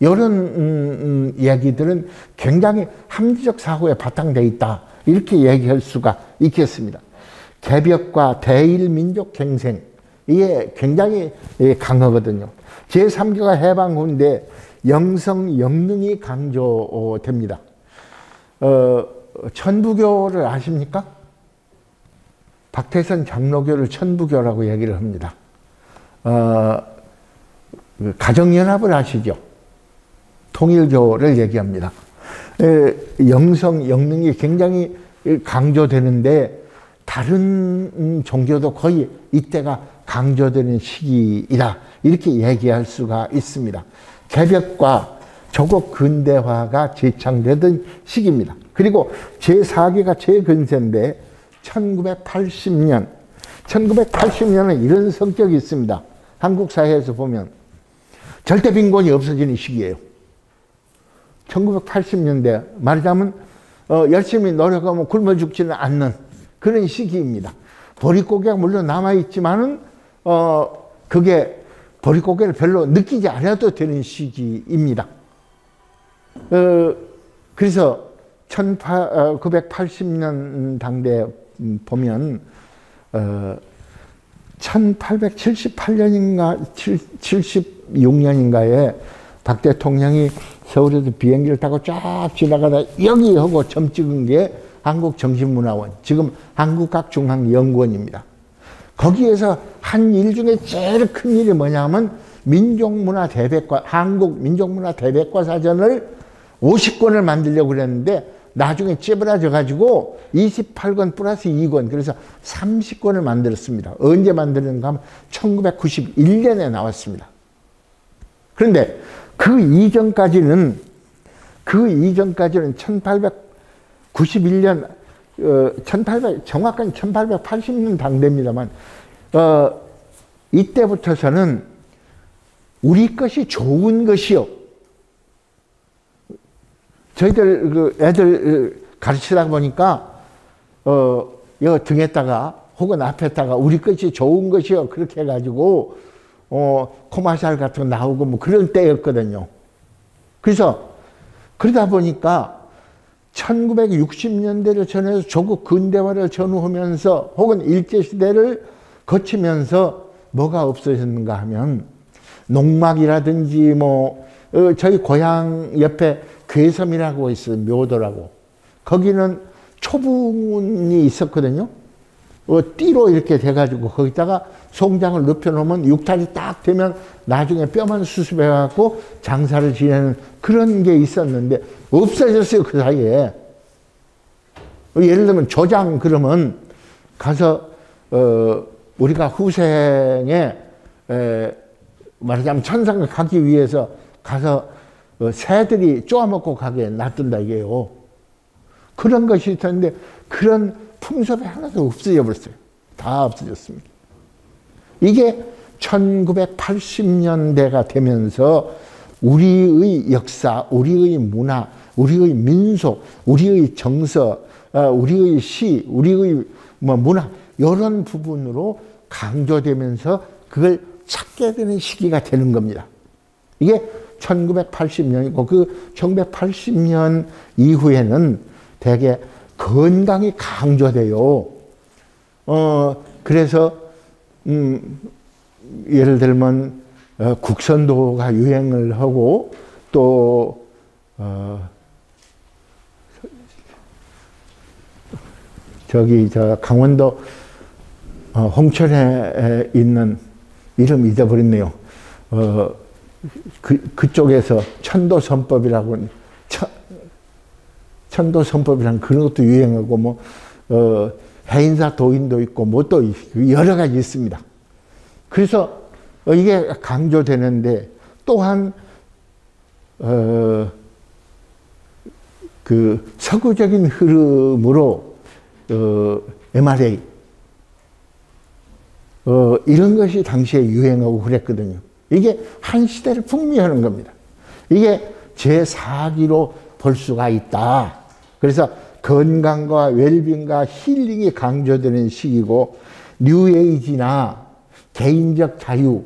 이런 이야기들은 굉장히 합리적 사고에 바탕되어 있다 이렇게 얘기할 수가 있겠습니다. 개벽과 대일민족 갱생 이게 굉장히 강하거든요. 제3교가 해방 후인데 영성, 영능이 강조됩니다. 천부교를 아십니까? 박태선 장로교를 천부교라고 얘기를 합니다. 가정연합을 아시죠? 통일교를 얘기합니다. 영성, 영능이 굉장히 강조되는데 다른 종교도 거의 이때가 강조되는 시기이다. 이렇게 얘기할 수가 있습니다. 개벽과 조국 근대화가 재창되던 시기입니다. 그리고 제4기가 제근세인데 1980년은 이런 성격이 있습니다. 한국 사회에서 보면 절대 빈곤이 없어지는 시기예요. 1980년대 말하자면 열심히 노력하면 굶어 죽지는 않는 그런 시기입니다. 보릿고개가 물론 남아있지만은 그게 보릿고개를 별로 느끼지 않아도 되는 시기입니다. 그래서 1980년 당대 보면 1878년인가 76년인가에 박 대통령이 서울에서 비행기를 타고 쫙 지나가다 여기 하고 점 찍은 게 한국정신문화원, 지금 한국학중앙연구원입니다. 거기에서 한 일 중에 제일 큰 일이 뭐냐면 한국 민족문화 대백과 사전을 50권을 만들려고 그랬는데 나중에 찌부러져 가지고 28권 플러스 2권, 그래서 30권을 만들었습니다. 언제 만드는가 하면 1991년에 나왔습니다. 그런데 그 이전까지는 1891년 정확한 1880년 당대입니다만 이때부터서는 우리 것이 좋은 것이요. 저희들 애들 가르치다 보니까 여 등에다가 혹은 앞에다가 우리 것이 좋은 것이요 그렇게 해가지고 코마샬 같은 거 나오고 뭐 그런 때였거든요. 그래서 그러다 보니까 1960년대를 전해서 조국 근대화를 전후하면서 혹은 일제시대를 거치면서 뭐가 없어졌는가 하면 농막이라든지 뭐 저희 고향 옆에 괴섬이라고 있어요. 묘도라고. 거기는 초분이 있었거든요. 띠로 이렇게 돼가지고 거기다가 송장을 눕혀놓으면 육탈이 딱 되면 나중에 뼈만 수습해갖고 장사를 지내는 그런 게 있었는데 없어졌어요. 그 사이에. 예를 들면 조장 그러면 가서 우리가 후생에 말하자면 천상을 가기 위해서 가서 새들이 쪼아먹고 가게 놔둔다 이게요. 그런 것이 있었는데 그런 풍습이 하나도 없어져 버렸어요. 다 없어졌습니다. 이게 1980년대가 되면서 우리의 역사, 우리의 문화, 우리의 민속, 우리의 정서, 우리의 시, 우리의 문화 이런 부분으로 강조되면서 그걸 찾게 되는 시기가 되는 겁니다. 이게 1980년이고 그 1980년 이후에는 대개 건강이 강조돼요. 그래서 예를 들면 국선도가 유행을 하고 또 저 강원도 홍천에 있는 이름 잊어버렸네요. 그쪽에서 천도선법이라고 천도선법이라는 그런 것도 유행하고 뭐 해인사 도인도 있고 뭐 또 여러 가지 있습니다. 그래서 이게 강조되는데 또한 그 서구적인 흐름으로 MRA 이런 것이 당시에 유행하고 그랬거든요. 이게 한 시대를 풍미하는 겁니다. 이게 제4기로 볼 수가 있다. 그래서 건강과 웰빙과 힐링이 강조되는 시기고 뉴에이지나 개인적 자유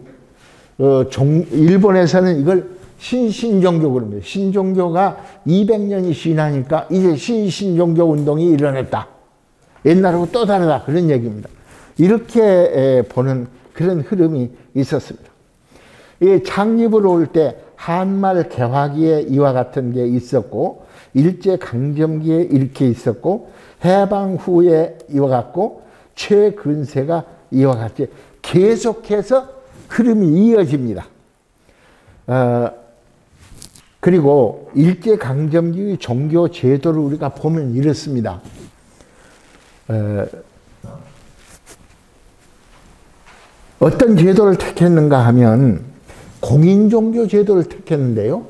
일본에서는 이걸 신신종교 그럽니다. 신종교가 200년이 지나니까 이제 신신종교 운동이 일어났다. 옛날하고 또 다르다. 그런 얘기입니다. 이렇게 보는 그런 흐름이 있었습니다. 이 창립을 올 때 한말 개화기에 이와 같은 게 있었고 일제강점기에 이렇게 있었고 해방 후에 이와 같고 최근세가 이와 같이 계속해서 흐름이 이어집니다. 그리고 일제강점기의 종교 제도를 우리가 보면 이렇습니다. 어떤 제도를 택했는가 하면 공인종교 제도를 택했는데요.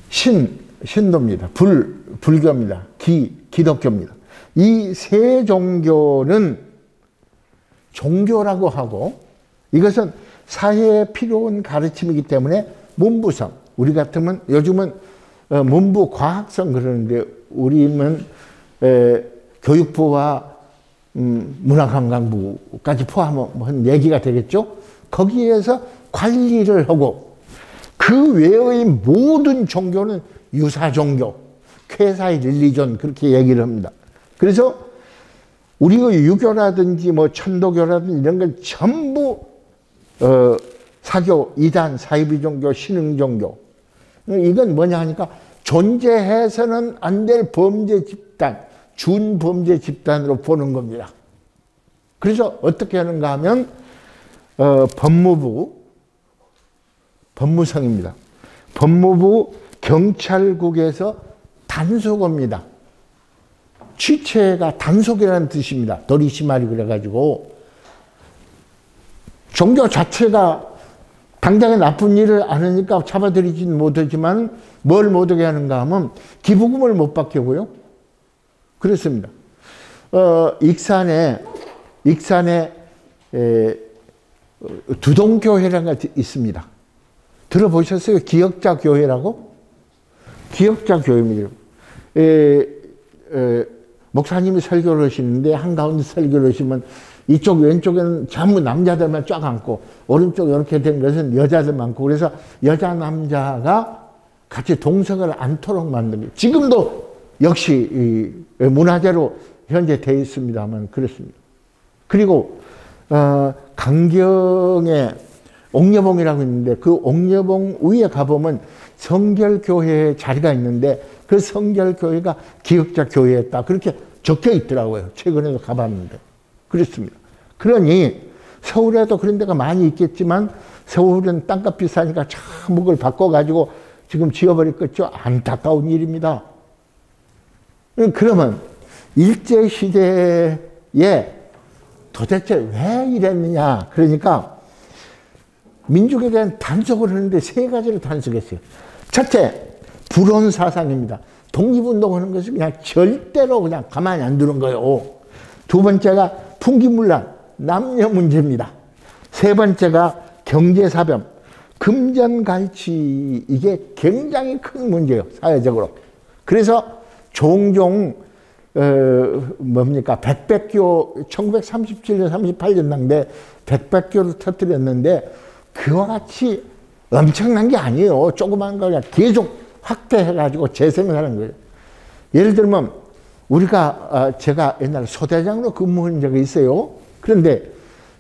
신도입니다. 불교입니다. 기독교입니다. 이 세 종교는 종교라고 하고 이것은 사회에 필요한 가르침이기 때문에 문부성, 우리 같으면 요즘은 문부 과학성 그러는데 우리는 교육부와 문화관광부까지 포함한 얘기가 되겠죠. 거기에서 관리를 하고 그 외의 모든 종교는 유사종교, 쾌사의 릴리전 그렇게 얘기를 합니다. 그래서 우리의 유교라든지 뭐 천도교라든지 이런 걸 전부 사교, 이단, 사이비종교, 신흥종교. 이건 뭐냐 하니까 존재해서는 안 될 범죄 집단, 준범죄 집단으로 보는 겁니다. 그래서 어떻게 하는가 하면 법무부, 법무성입니다. 법무부 경찰국에서 단속입니다. 취체가 단속이라는 뜻입니다. 도리시마리 그래가지고 종교 자체가 당장에 나쁜 일을 안 하니까 잡아들이지는 못하지만 뭘 못하게 하는가 하면 기부금을 못 받게 하고요. 그렇습니다. 익산에 두동교회라는 게 있습니다. 들어보셨어요? 기역자교회라고? 기역자교회입니다. 목사님이 설교를 하시는데 한가운데 설교를 하시면 이쪽 왼쪽에는 전부 남자들만 쫙 앉고 오른쪽 이렇게 된 것은 여자들 많고 그래서 여자 남자가 같이 동석을 않도록 만듭니다. 지금도 역시 문화재로 현재 되어 있습니다만 그렇습니다. 그리고 강경에 옥녀봉이라고 있는데 그 옥녀봉 위에 가보면 성결교회의 자리가 있는데 그 성결교회가 기역자교회였다 그렇게 적혀 있더라고요. 최근에도 가봤는데 그렇습니다. 그러니 서울에도 그런 데가 많이 있겠지만 서울은 땅값 비싸니까 전부 그걸 바꿔가지고 지금 지어버렸겠죠. 안타까운 일입니다. 그러면 일제시대에 도대체 왜 이랬느냐. 그러니까 민족에 대한 단속을 하는데 세 가지를 단속했어요. 첫째, 불온 사상입니다. 독립운동하는 것을 그냥 절대로 그냥 가만히 안 두는 거예요. 두 번째가 풍기문란, 남녀 문제입니다. 세 번째가 경제사변, 금전갈취, 이게 굉장히 큰 문제예요. 사회적으로. 그래서 종종 백백교 1937년 38년 당대 백백교를 터뜨렸는데 그와 같이 엄청난 게 아니에요. 조그만 거 그냥 계속 확대해가지고 재생을 하는 거예요. 예를 들면 제가 옛날에 소대장으로 근무한 적이 있어요. 그런데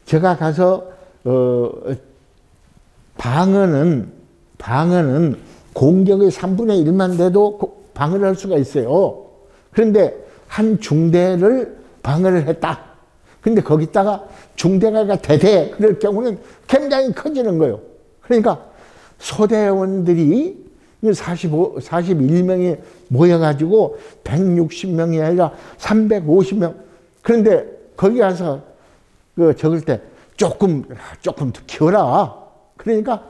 제가 가서 방어는 공격의 3분의 1만 돼도 방어를 할 수가 있어요. 그런데 한 중대를 방어를 했다. 근데 거기다가 중대가 대대 그럴 경우는 굉장히 커지는 거예요. 그러니까 소대원들이 41명이 모여가지고 160명이 아니라 350명. 그런데 거기 가서 적을 때 조금 더 키워라. 그러니까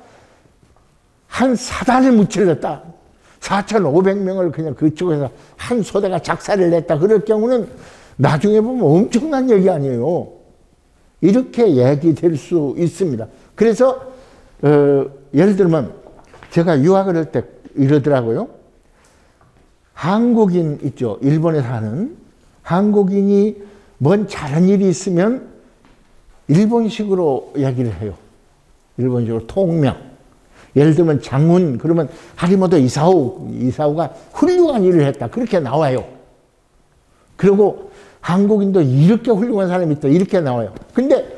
한 사단을 무찔렀다. 4,500명을 그냥 그쪽에서 한 소대가 작사를 냈다. 그럴 경우는 나중에 보면 엄청난 얘기 아니에요. 이렇게 얘기될 수 있습니다. 그래서 예를 들면 제가 유학을 할 때 이러더라고요. 한국인 있죠. 일본에 사는 한국인이 뭔 잘한 일이 있으면 일본식으로 얘기를 해요. 일본식으로 통명. 예를 들면 장훈 그러면 하리모토 이사오가 훌륭한 일을 했다. 그렇게 나와요. 그리고 한국인도 이렇게 훌륭한 사람이 있다. 이렇게 나와요. 근데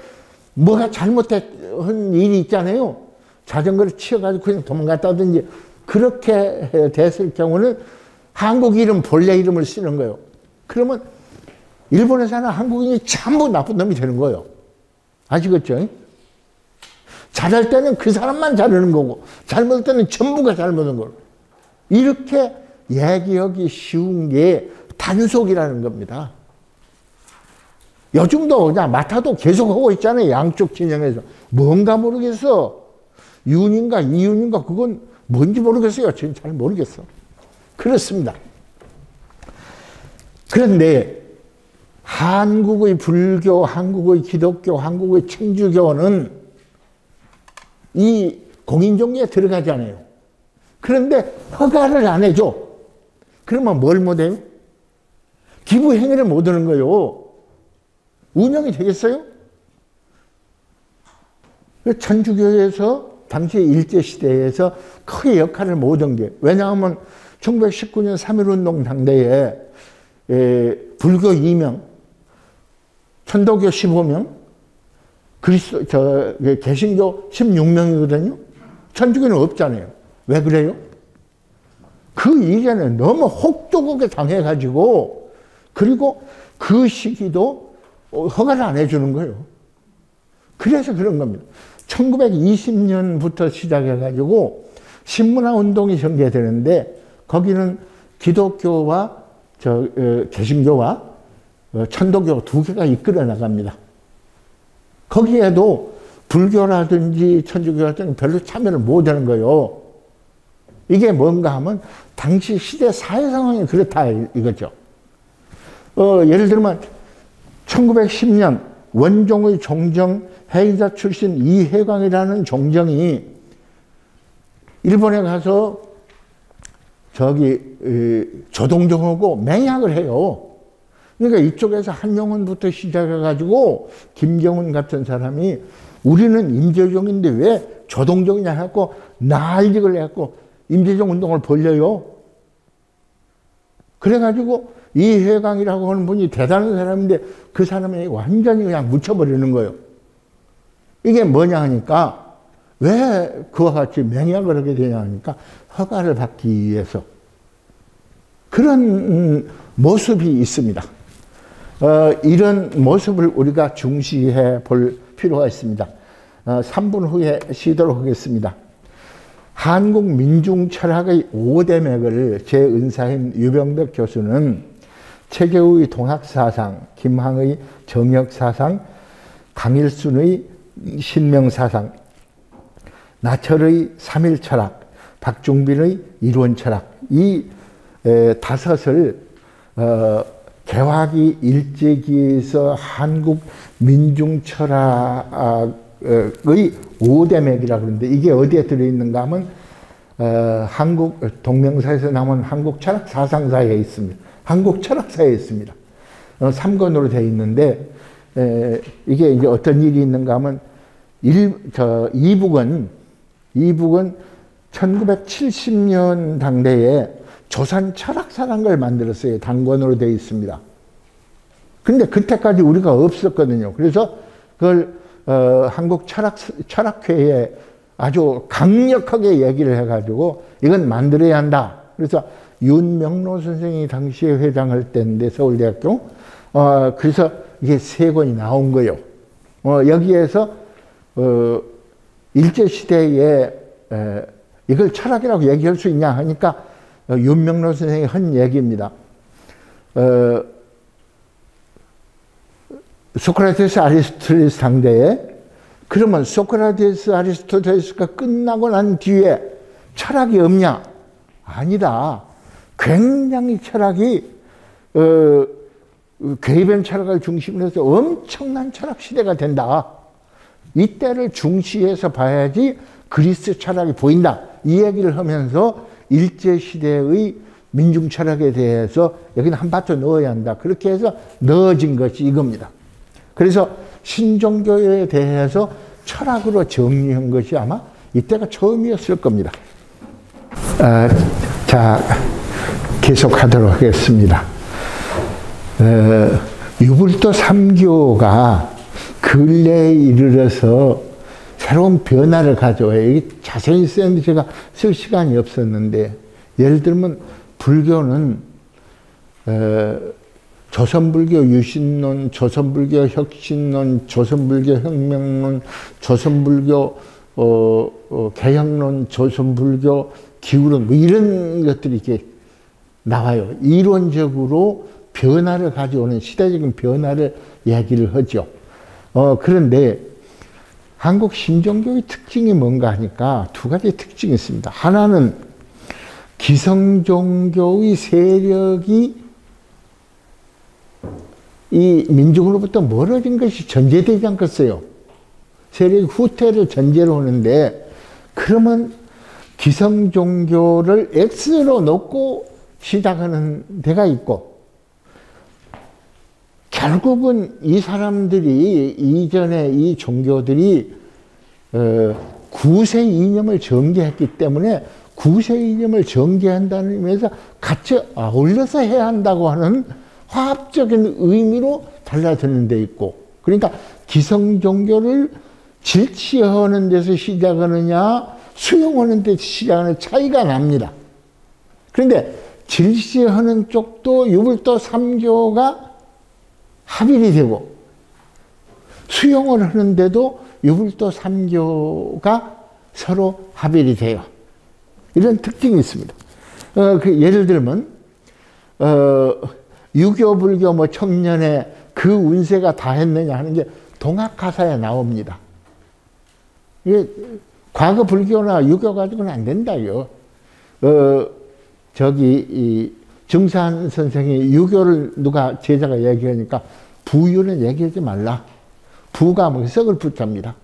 뭐가 잘못한 일이 있잖아요. 자전거를 치여가지고 그냥 도망갔다든지 그렇게 됐을 경우는 한국 이름 본래 이름을 쓰는 거예요. 그러면 일본에 사는 한국인이 전부 나쁜 놈이 되는 거예요. 아시겠죠? 잘할 때는 그 사람만 잘하는 거고 잘못할 때는 전부가 잘못한 거고 이렇게 얘기하기 쉬운 게 단속이라는 겁니다. 요즘도 그냥 마타도 계속 하고 있잖아요. 양쪽 진영에서. 뭔가 모르겠어. 윤인가 이윤인가 그건 뭔지 모르겠어요. 저는 잘 모르겠어. 그렇습니다. 그런데 한국의 불교, 한국의 기독교, 한국의 천주교는 이 공인종교에 들어가지 않아요. 그런데 허가를 안 해줘. 그러면 뭘 못해요? 기부 행위를 못 하는 거예요. 운영이 되겠어요? 천주교에서 당시 일제시대에서 크게 역할을 못한 게, 왜냐하면 1919년 3.1운동 당대에 불교 2명, 천도교 15명, 개신교 16명이거든요. 천주교는 없잖아요. 왜 그래요? 그 이전에 너무 혹독하게 당해가지고, 그리고 그 시기도 허가를 안 해주는 거예요. 그래서 그런 겁니다. 1920년부터 시작해가지고 신문화 운동이 전개되는데, 거기는 기독교와 개신교와 천도교 두 개가 이끌어 나갑니다. 거기에도 불교라든지 천주교라든지 별로 참여를 못 하는 거예요. 이게 뭔가 하면 당시 시대 사회 상황이 그렇다 이거죠. 예를 들면 1910년 원종의 종정 해이자 출신 이해광이라는 종정이 일본에 가서 조동종하고 맹약을 해요. 그러니까 이쪽에서 한용운부터 시작해가지고 김경운 같은 사람이 우리는 임재종인데 왜 조동종이냐 해갖고 난리를 해갖고 임재종 운동을 벌려요. 그래가지고 이해강이라고 하는 분이 대단한 사람인데 그 사람이 완전히 그냥 묻혀버리는 거예요. 이게 뭐냐 하니까, 왜 그와 같이 맹약을 하게 되냐 하니까 허가를 받기 위해서. 그런 모습이 있습니다. 이런 모습을 우리가 중시해 볼 필요가 있습니다. 3분 후에 쉬도록 하겠습니다. 한국 민중 철학의 5대 맥을 제은사인 유병덕 교수는 최계우의 동학사상, 김항의 정역사상, 강일순의 신명사상, 나철의 3.1철학, 박중빈의 이론철학, 이 5을 개화기 일제기에서 한국 민중철학의 5대 맥이라고 그러는데, 이게 어디에 들어있는가 하면 한국 동명사에서 나온 한국 철학 사상사에 있습니다. 한국 철학사에 있습니다. 3권으로 되어 있는데, 이게 이제 어떤 일이 있는가 하면 이북은 1970년 당대에 조선 철학사라는 걸 만들었어요. 단권으로 되어 있습니다. 근데 그때까지 우리가 없었거든요. 그래서 그걸 한국 철학회에 아주 강력하게 얘기를 해가지고 이건 만들어야 한다. 그래서 윤명로 선생이 당시에 회장할 때인데, 서울대학교. 그래서 이게 3권이 나온 거예요. 여기에서 일제시대에 이걸 철학이라고 얘기할 수 있냐 하니까 윤명로 선생이 한 얘기입니다. 소크라테스 아리스토텔레스 상대에, 그러면 소크라테스 아리스토텔레스가 끝나고 난 뒤에 철학이 없냐? 아니다. 굉장히 철학이 괴변 철학을 중심으로 해서 엄청난 철학 시대가 된다. 이때를 중시해서 봐야지 그리스 철학이 보인다. 이 얘기를 하면서 일제시대의 민중 철학에 대해서 여기는 한 바트 넣어야 한다. 그렇게 해서 넣어진 것이 이겁니다. 그래서 신종교에 대해서 철학으로 정리한 것이 아마 이때가 처음이었을 겁니다. 자, 계속하도록 하겠습니다. 유불도 3교가 근래에 이르러서 새로운 변화를 가져와요. 이게 자세히 쓰는데 제가 쓸 시간이 없었는데, 예를 들면 불교는 조선불교 유신론, 조선불교 혁신론, 조선불교 혁명론, 조선불교 개혁론, 조선불교 기후론, 뭐 이런 것들이 이렇게 나와요. 이론적으로 변화를 가져오는, 시대적인 변화를 이야기를 하죠. 그런데 한국 신종교의 특징이 뭔가 하니까 2가지 특징이 있습니다. 하나는 기성종교의 세력이 이 민중으로부터 멀어진 것이 전제되지 않겠어요. 세력의 후퇴를 전제로 하는데, 그러면 기성 종교를 X로 놓고 시작하는 데가 있고, 결국은 이 사람들이 이전에 이 종교들이 구세 이념을 전개했기 때문에 구세 이념을 전개한다는 의미에서 같이 어울려서 해야 한다고 하는 화합적인 의미로 달라드는 데 있고, 그러니까 기성 종교를 질취하는 데서 시작하느냐 수용하는 데서 시작하는 차이가 납니다. 그런데 질취하는 쪽도 유불도 3교가 합일이 되고, 수용을 하는데도 유불도 3교가 서로 합일이 돼요. 이런 특징이 있습니다. 예를 들면 유교, 불교, 청년의 그 운세가 다 했느냐 하는 게 동학가사에 나옵니다. 이게 과거 불교나 유교 가지고는 안 된다요. 증산 선생이 유교를 누가 제자가 얘기하니까 부유는 얘기하지 말라. 부가 뭐 썩을 부자입니다.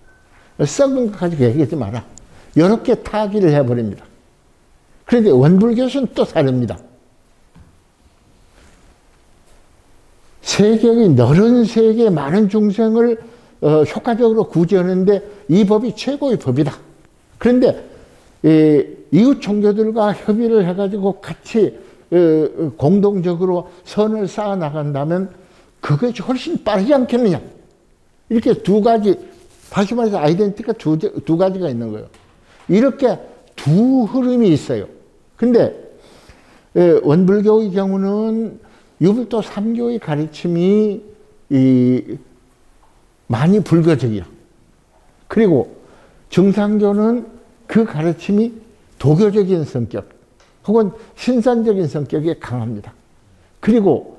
썩은 거 가지고 얘기하지 마라. 이렇게 타기를 해버립니다. 그런데 원불교는 또 다릅니다. 세계의 넓은 세계의 많은 중생을 효과적으로 구제하는데 이 법이 최고의 법이다. 그런데 이웃 종교들과 협의를 해가지고 같이 공동적으로 선을 쌓아 나간다면 그것이 훨씬 빠르지 않겠느냐. 이렇게 두 가지, 다시 말해서 아이덴티티가 두 가지가 있는 거예요. 이렇게 두 흐름이 있어요. 근데 원불교의 경우는 유불도 3교의 가르침이 많이 불교적이야. 그리고 증산교는 그 가르침이 도교적인 성격 혹은 신산적인 성격이 강합니다. 그리고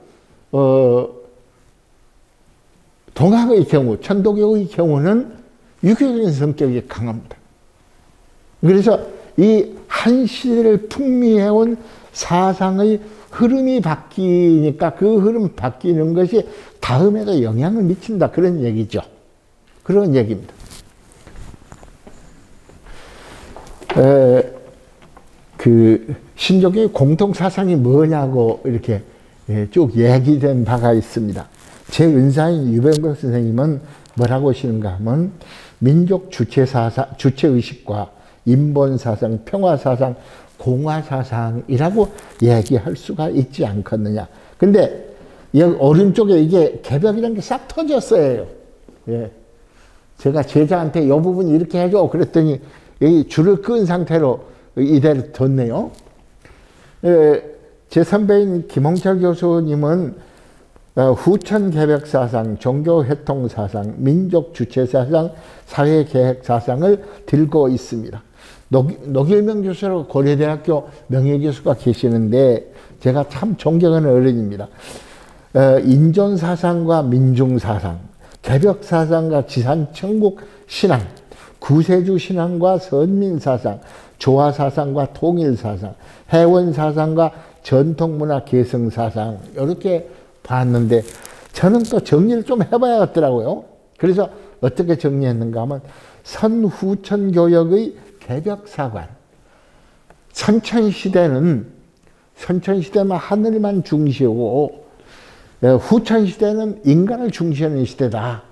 동학의 경우, 천도교의 경우는 유교적인 성격이 강합니다. 그래서 이 한 시대를 풍미해온 사상의 흐름이 바뀌니까 그 흐름 바뀌는 것이 다음에도 영향을 미친다. 그런 얘기죠. 그런 얘기입니다. 신조교의 공통사상이 뭐냐고 이렇게 쭉 얘기된 바가 있습니다. 제 은사인 유병국 선생님은 뭐라고 하시는가 하면 민족 주체사상, 주체의식과 인본사상, 평화사상, 공화사상이라고 얘기할 수가 있지 않겠느냐. 근데 여기 오른쪽에 이게 개벽이라는 게 싹 터졌어요. 예. 제가 제자한테 이 부분 이렇게 해줘. 그랬더니 여기 줄을 끈 상태로 이대로 뒀네요. 제 선배인 김홍철 교수님은 후천개벽사상, 종교회통사상, 민족주체사상, 사회계획사상을 들고 있습니다. 노길명 교수라고 고려대학교 명예교수가 계시는데 제가 참 존경하는 어른입니다. 인존사상과 민중사상, 개벽사상과 지산천국신앙, 구세주신앙과 선민사상, 조화사상과 통일사상, 해원사상과 전통문화 개성사상 이렇게 봤는데 저는 또 정리를 좀 해봐야겠더라고요. 그래서 어떻게 정리했는가 하면 선후천교역의 개벽사관, 선천시대는 하늘만 중시하고 후천시대는 인간을 중시하는 시대다.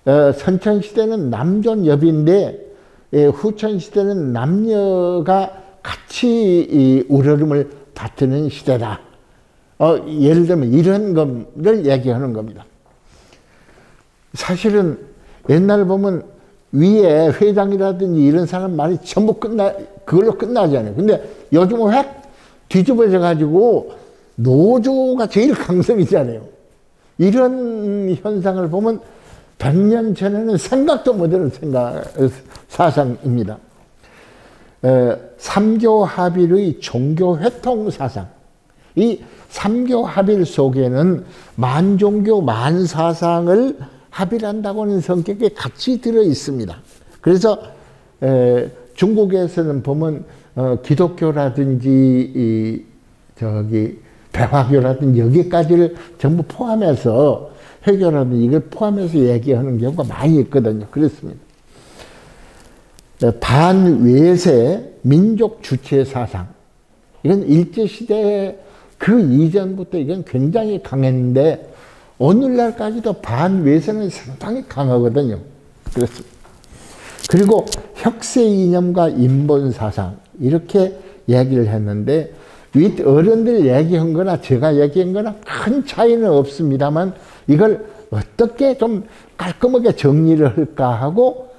선천시대는 남존여비인데 후천시대는 남녀가 같이 우러름을 다투는 시대다. 예를 들면 이런 거를 얘기하는 겁니다. 사실은 옛날 보면 위에 회장이라든지 이런 사람 말이 전부 그걸로 끝나지 않아요. 근데 요즘은 획 뒤집어져 가지고 노조가 제일 강성이잖아요. 이런 현상을 보면 100년 전에는 생각도 못하는 사상입니다. 삼교 합일의 종교 회통 사상. 이 삼교 합일 속에는 만종교 만사상을 합일한다고 하는 성격이 같이 들어 있습니다. 그래서 중국에서는 보면 기독교라든지 배화교라든지 여기까지를 전부 포함해서 회교라든지 이걸 포함해서 얘기하는 경우가 많이 있거든요. 그렇습니다. 반외세 민족 주체 사상. 이건 일제시대 그 이전부터 이건 굉장히 강했는데 오늘날까지도 반외세는 상당히 강하거든요. 그렇습니다. 그리고 혁세 이념과 인본 사상 이렇게 얘기를 했는데 윗 어른들 얘기한 거나 제가 얘기한 거나 큰 차이는 없습니다만 이걸 어떻게 좀 깔끔하게 정리를 할까 하고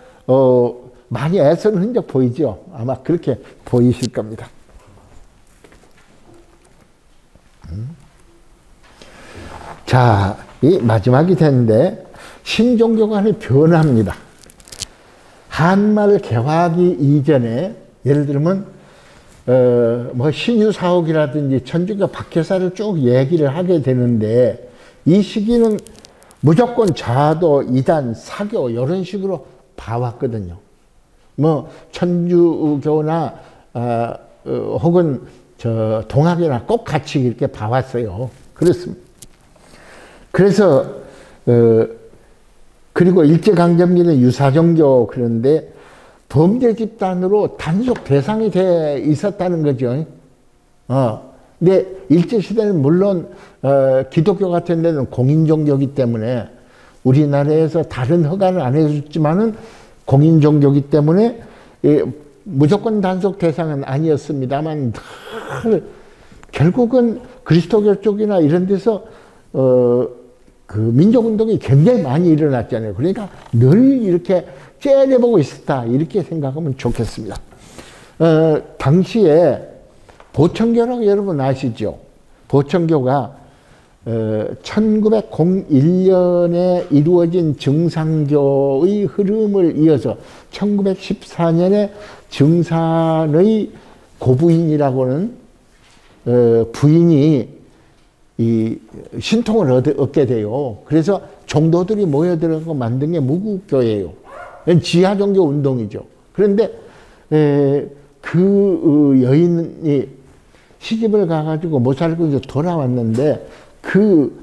많이 애쓰는 흔적 보이죠? 아마 그렇게 보이실 겁니다. 자, 이 마지막이 됐는데 신종교 간의 변화입니다. 한말 개화하기 이전에 예를 들면 뭐 신유사옥이라든지 천주교 박해사를 쭉 얘기를 하게 되는데 이 시기는 무조건 자도, 이단, 사교 이런 식으로 봐왔거든요. 뭐 천주교나 혹은 저 동학이나 꼭 같이 이렇게 봐왔어요. 그렇습니다. 그래서 그리고 일제강점기는 유사종교 그런데 범죄 집단으로 단속 대상이 돼 있었다는 거죠. 근데 일제시대는 물론 기독교 같은 데는 공인종교이기 때문에 우리나라에서 다른 허가는 안 해줬지만은 공인종교이기 때문에 무조건 단속 대상은 아니었습니다만 결국은 그리스도교 쪽이나 이런 데서 그 민족운동이 굉장히 많이 일어났잖아요. 그러니까 늘 이렇게 째려보고 있었다 이렇게 생각하면 좋겠습니다. 당시에 보천교라고 여러분 아시죠? 보천교가 1901년에 이루어진 증산교의 흐름을 이어서 1914년에 증산의 고부인이라고는 부인이 이 신통을 얻게 돼요. 그래서 종도들이 모여들어서 만든 게 무국교예요. 지하종교 운동이죠. 그런데 그 여인이 시집을 가가지고 못 살고 이제 돌아왔는데 그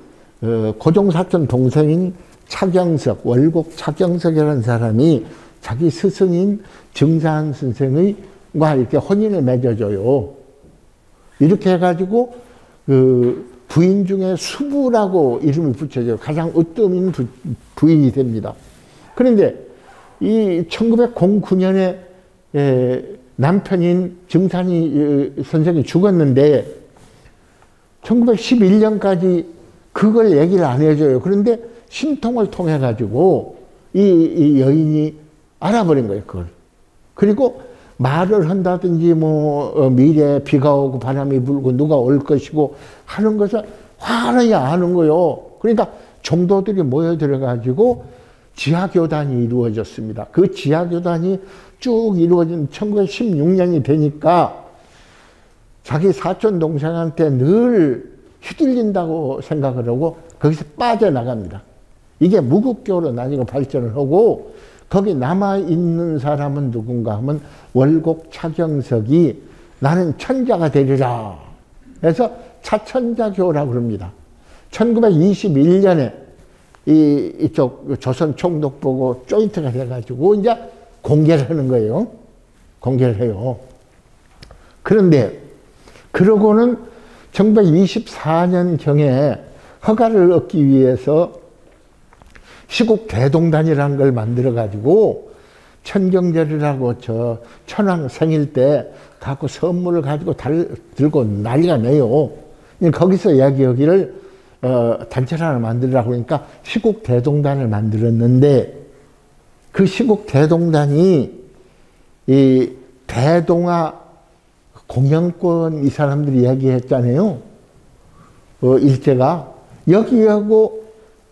고종사촌 동생인 차경석, 월곡 차경석이라는 사람이 자기 스승인 증산 선생과 이렇게 혼인을 맺어줘요. 이렇게 해가지고 그 부인 중에 수부라고 이름을 붙여줘요. 가장 으뜸인 부인이 됩니다. 그런데 이 1909년에 남편인 증산이 선생이 죽었는데 1911년까지 그걸 얘기를 안 해줘요. 그런데 신통을 통해 가지고 이 여인이 알아버린 거예요. 그걸. 그리고 말을 한다든지 뭐 미래에 비가 오고 바람이 불고 누가 올 것이고 하는 것을 환하게 아는 거예요. 그러니까 종도들이 모여들어 가지고 지하교단이 이루어졌습니다. 그 지하교단이 쭉 이루어진 1916년이 되니까 자기 사촌 동생한테 늘 휘둘린다고 생각을 하고 거기서 빠져나갑니다. 이게 무국교로 나중에 발전을 하고 거기 남아있는 사람은 누군가 하면 월곡 차경석이 나는 천자가 되리라 해서 차천자교라고 그럽니다. 1921년에 이쪽 조선 총독 보고 조인트가 돼가지고 이제 공개를 하는 거예요. 공개를 해요. 그런데 그러고는 1924년경에 허가를 얻기 위해서 시국 대동단이라는 걸 만들어 가지고 천경절이라고 저 천황 생일 때 갖고 선물을 가지고 들고 난리가 나요. 거기서 이야기하기를 단체를 하나 만들라고 그러니까 시국 대동단을 만들었는데 그 시국 대동단이 이 대동아 공영권 이 사람들이 이야기했잖아요. 일제가 여기하고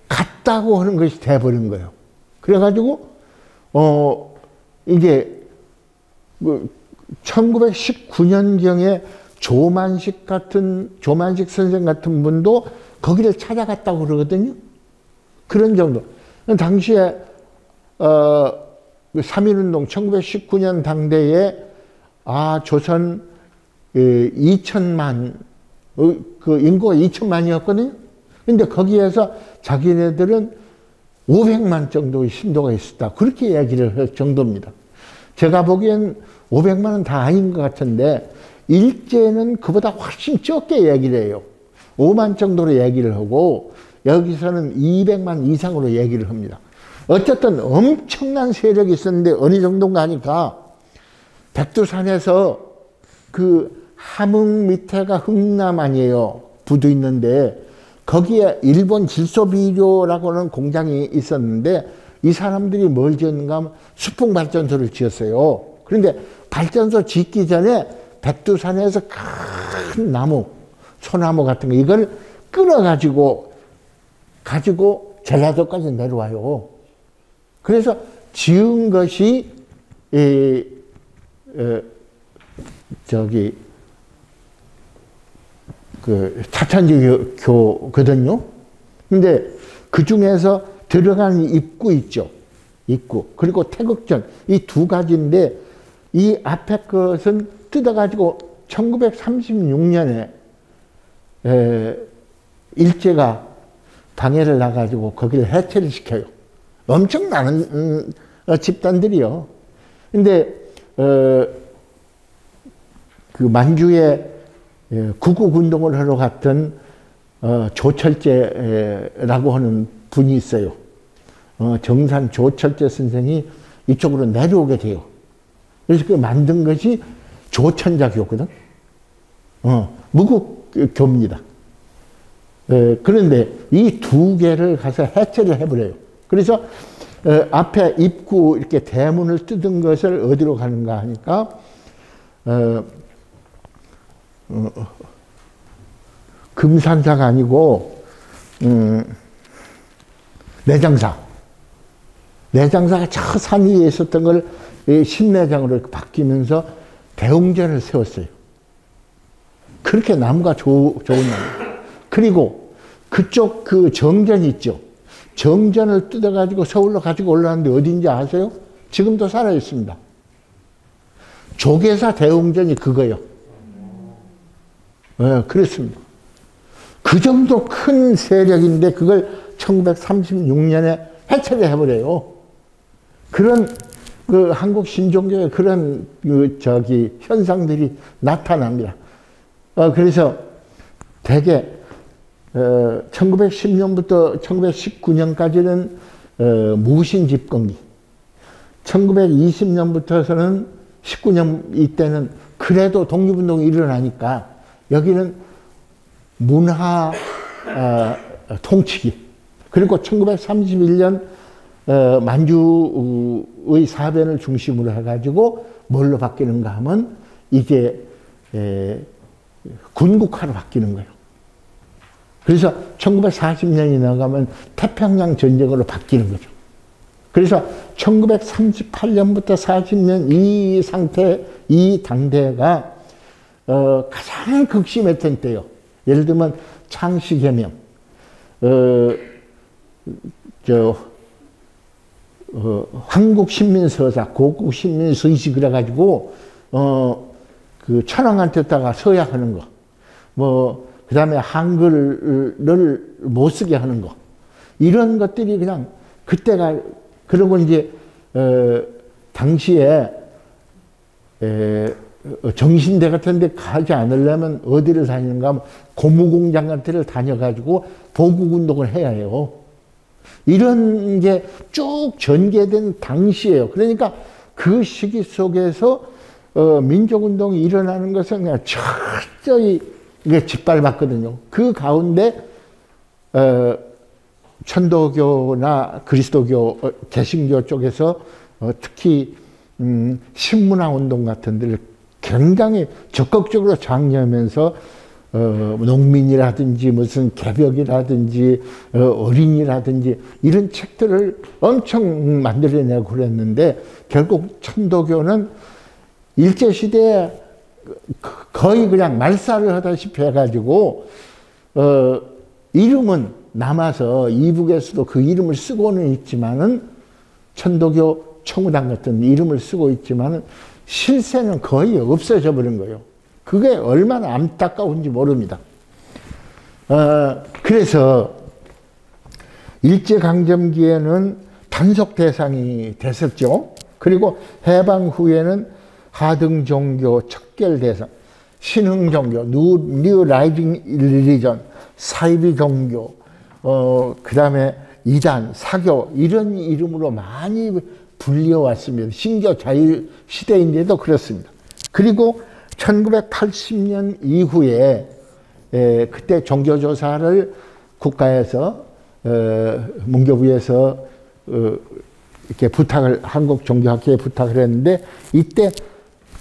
같다고 하는 것이 돼버린 거예요. 그래가지고 이게 1919년경에 조만식 선생 같은 분도 거기를 찾아갔다고 그러거든요. 그런 정도. 당시에 3.1운동 1919년 당대에 조선 2천만 그 인구가 2천만이었거든요. 근데 거기에서 자기네들은 500만 정도의 신도가 있었다. 그렇게 이야기를 할 정도입니다. 제가 보기엔 500만 원 다 아닌 것 같은데 일제는 그보다 훨씬 적게 얘기를 해요. 5만 정도로 얘기를 하고 여기서는 200만 이상으로 얘기를 합니다. 어쨌든 엄청난 세력이 있었는데 어느 정도인가 하니까 백두산에서 그 함흥 밑에가 흥남 아니에요. 부두 있는데 거기에 일본 질소비료라고는 공장이 있었는데 이 사람들이 뭘 지었는가 하면 수풍발전소를 지었어요. 그런데 발전소 짓기 전에 백두산에서 큰 나무, 소나무 같은 거 이걸 끊어가지고 전라도까지 내려와요. 그래서 지은 것이 그 차천주교거든요. 근데 그 중에서 들어가는 입구 있죠. 입구. 그리고 태극전. 이 두 가지인데 이 앞에 것은 뜯어가지고 1936년에 일제가 방해를 나가지고 거기를 해체를 시켜요. 엄청 많은 집단들이요. 근데 그 만주에 구국운동을 하러 갔던 조철제라고 하는 분이 있어요. 정산 조철제 선생이 이쪽으로 내려오게 돼요. 그래서 그 만든 것이 조천자교거든. 무국교입니다. 그런데 이 두 개를 가서 해체를 해버려요. 그래서 앞에 입구 이렇게 대문을 뜯은 것을 어디로 가는가 하니까 금산사가 아니고 내장사가 저 산 위에 있었던 걸 신내장으로 바뀌면서 대웅전을 세웠어요. 그렇게 나무가 좋은 나무. 그리고 그쪽 그 정전 있죠. 정전을 뜯어가지고 서울로 가지고 올라왔는데 어딘지 아세요? 지금도 살아 있습니다. 조계사 대웅전이 그거예요. 네, 그렇습니다. 그 정도 큰 세력인데 그걸 1936년에 해체를 해버려요. 그런 그 한국 신종교의 그런 현상들이 나타납니다. 그래서 대개 1910년부터 1919년까지는 무신 집권기, 1920년부터서는 19년 이때는 그래도 독립운동이 일어나니까 여기는 문화 통치기, 그리고 1931년 만주의 사변을 중심으로 해가지고 뭘로 바뀌는가 하면 이게 군국화로 바뀌는 거예요. 그래서 1940년이 나가면 태평양 전쟁으로 바뀌는 거죠. 그래서 1938년부터 40년 이 상태, 이 당대가 가장 극심했던 때요. 예를 들면 창씨개명, 한국신민서사, 고국신민서의식 그래가지고 그 천황한테다가 서약하는 거, 그 다음에 한글을 못 쓰게 하는 거, 이런 것들이 그냥 그때가, 그리고 이제 당시에 정신대 같은 데 가지 않으려면 어디를 다니는가 하면 고무공장 같은 데를 다녀가지고 보국운동을 해야 해요. 이런 게 쭉 전개된 당시예요. 그러니까 그 시기 속에서 민족운동이 일어나는 것은 그냥 철저히 이게 짓밟았거든요. 그 가운데 천도교나 그리스도교, 개신교 쪽에서 특히 신문화운동 같은 데를 굉장히 적극적으로 장려하면서 농민이라든지 무슨 개벽이라든지 어린이라든지 이런 책들을 엄청 만들어내고 그랬는데 결국 천도교는 일제시대에 거의 그냥 말살을 하다시피 해가지고 이름은 남아서 이북에서도 그 이름을 쓰고는 있지만은 천도교 청우당 같은 이름을 쓰고 있지만은 실세는 거의 없어져 버린 거예요. 그게 얼마나 안타까운지 모릅니다. 그래서 일제강점기에는 단속 대상이 됐었죠. 그리고 해방 후에는 하등 종교 척결 대상, 신흥 종교, 뉴 라이징 릴리전, 사이비 종교, 그 다음에 이단, 사교, 이런 이름으로 많이 불려왔습니다. 신교 자유 시대인데도 그렇습니다. 그리고 1980년 이후에 그때 종교조사를 국가에서 문교부에서 이렇게 부탁을 한국 종교학회에 부탁을 했는데 이때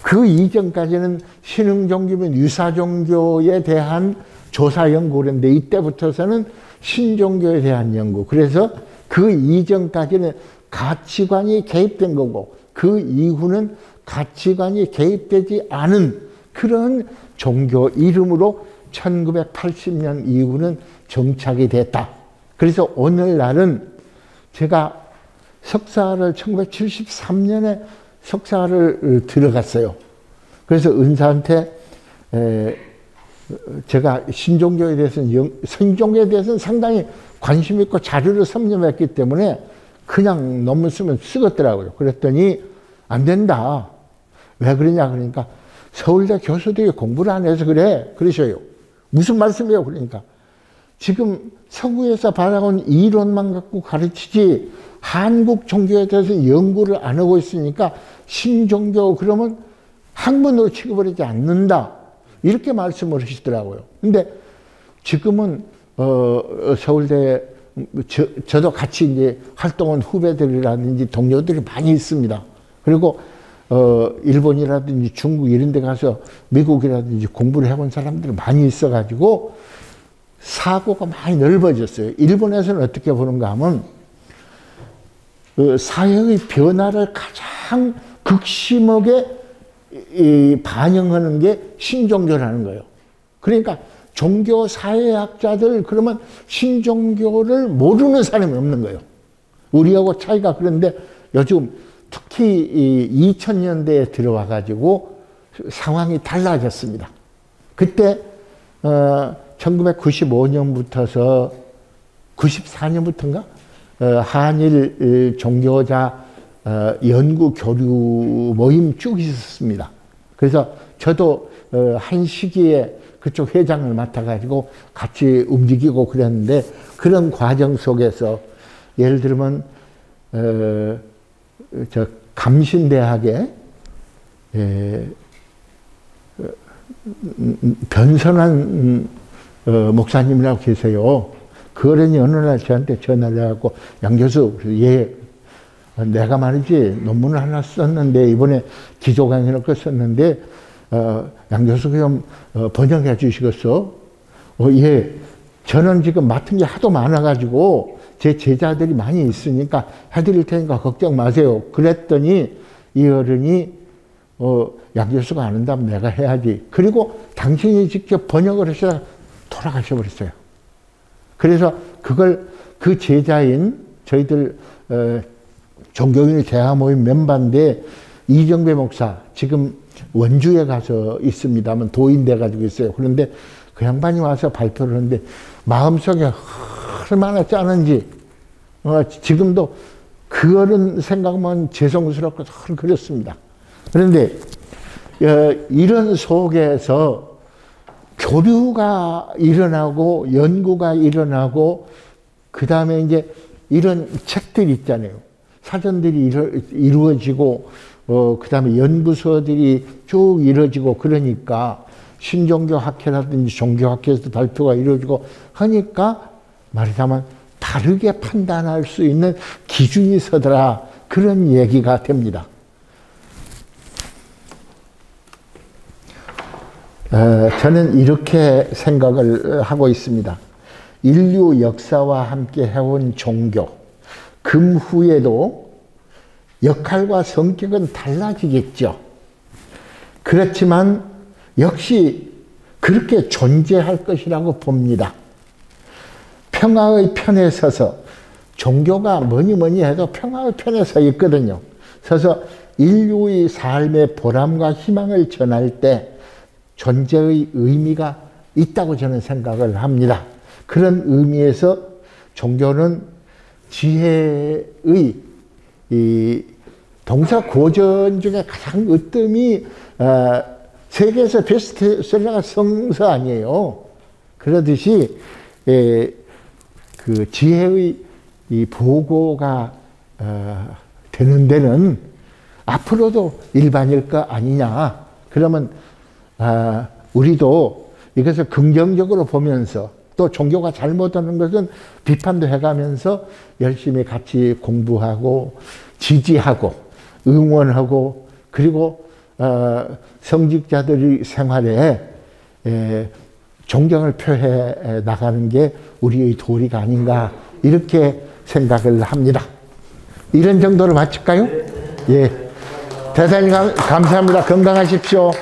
그 이전까지는 신흥 종교면 유사 종교에 대한 조사 연구를 했는데 이때부터서는 신종교에 대한 연구. 그래서 그 이전까지는 가치관이 개입된 거고 그 이후는 가치관이 개입되지 않은 그런 종교 이름으로 1980년 이후는 정착이 됐다. 그래서 오늘날은 제가 석사를 1973년에 석사를 들어갔어요. 그래서 은사한테 제가 신종교에 대해서는 성종교에 대해서는 상당히 관심 있고 자료를 섭렵했기 때문에 그냥 논문 쓰면 쓰겠더라고요. 그랬더니 안 된다. 왜 그러냐 그러니까 서울대 교수들이 공부를 안 해서 그래. 그러셔요. 무슨 말씀이에요? 그러니까 지금 서구에서 받아온 이론만 갖고 가르치지 한국 종교에 대해서 연구를 안 하고 있으니까 신종교 그러면 학문으로 취급을 하지 않는다. 이렇게 말씀을 하시더라고요. 근데 지금은 서울대 저도 같이 이제 활동한 후배들이라든지 동료들이 많이 있습니다. 그리고 일본이라든지 중국 이런 데 가서 미국이라든지 공부를 해본 사람들이 많이 있어가지고 사고가 많이 넓어졌어요. 일본에서는 어떻게 보는가 하면 사회의 변화를 가장 극심하게 반영하는 게 신종교라는 거예요. 그러니까 종교 사회학자들 그러면 신종교를 모르는 사람이 없는 거예요. 우리하고 차이가 그런데 요즘 특히 2000년대에 들어와 가지고 상황이 달라졌습니다. 그때 1995년부터서 94년부터인가 한일 종교자 연구 교류 모임 쭉 있었습니다. 그래서 저도 한 시기에 그쪽 회장을 맡아가지고 같이 움직이고 그랬는데 그런 과정 속에서 예를 들면 저 감신대학에 변선한 목사님이라고 계세요. 그 어른이 어느 날 저한테 전화를 해갖고 양 교수, 예, 내가 말이지 논문을 하나 썼는데 이번에 기조 강의를 썼는데 양 교수가 좀 번역해 주시겠어? 예, 저는 지금 맡은 게 하도 많아가지고 제 제자들이 많이 있으니까 해드릴 테니까 걱정 마세요. 그랬더니 이 어른이 양 교수가 안 한다면 내가 해야지. 그리고 당신이 직접 번역을 하셔서 돌아가셔 버렸어요. 그래서 그걸 그 제자인 저희들 종교인의 대화 모임 멤버인데 이정배 목사 지금 원주에 가서 있습니다만 도인 돼 가지고 있어요. 그런데 그 양반이 와서 발표를 하는데 마음속에 얼마나 짜는지 지금도 그 어른 생각만 죄송스럽고 그렇습니다. 그런데 이런 속에서 교류가 일어나고 연구가 일어나고 그 다음에 이제 이런 책들이 있잖아요. 사전들이 이루어지고 그 다음에 연구소들이 쭉 이루어지고 그러니까 신종교 학회라든지 종교학회에서 발표가 이루어지고 하니까 말하자면 다르게 판단할 수 있는 기준이 서더라 그런 얘기가 됩니다. 저는 이렇게 생각을 하고 있습니다. 인류 역사와 함께 해온 종교, 금후에도 역할과 성격은 달라지겠죠. 그렇지만 역시 그렇게 존재할 것이라고 봅니다. 평화의 편에 서서 종교가 뭐니 해도 평화의 편에 서 있거든요. 서서 인류의 삶의 보람과 희망을 전할 때 존재의 의미가 있다고 저는 생각을 합니다. 그런 의미에서 종교는 지혜의 동사 고전 중에 가장 으뜸이 세계에서 베스트셀러가 성서 아니에요. 그러듯이 그 지혜의 이 보고가 되는 데는 앞으로도 일반일 거 아니냐. 그러면 우리도 이것을 긍정적으로 보면서 또 종교가 잘못하는 것은 비판도 해가면서 열심히 같이 공부하고 지지하고 응원하고 그리고 성직자들의 생활에 존경을 표해 나가는 게 우리의 도리가 아닌가 이렇게 생각을 합니다. 이런 정도로 마칠까요? 예. 대단히 감사합니다. 건강하십시오.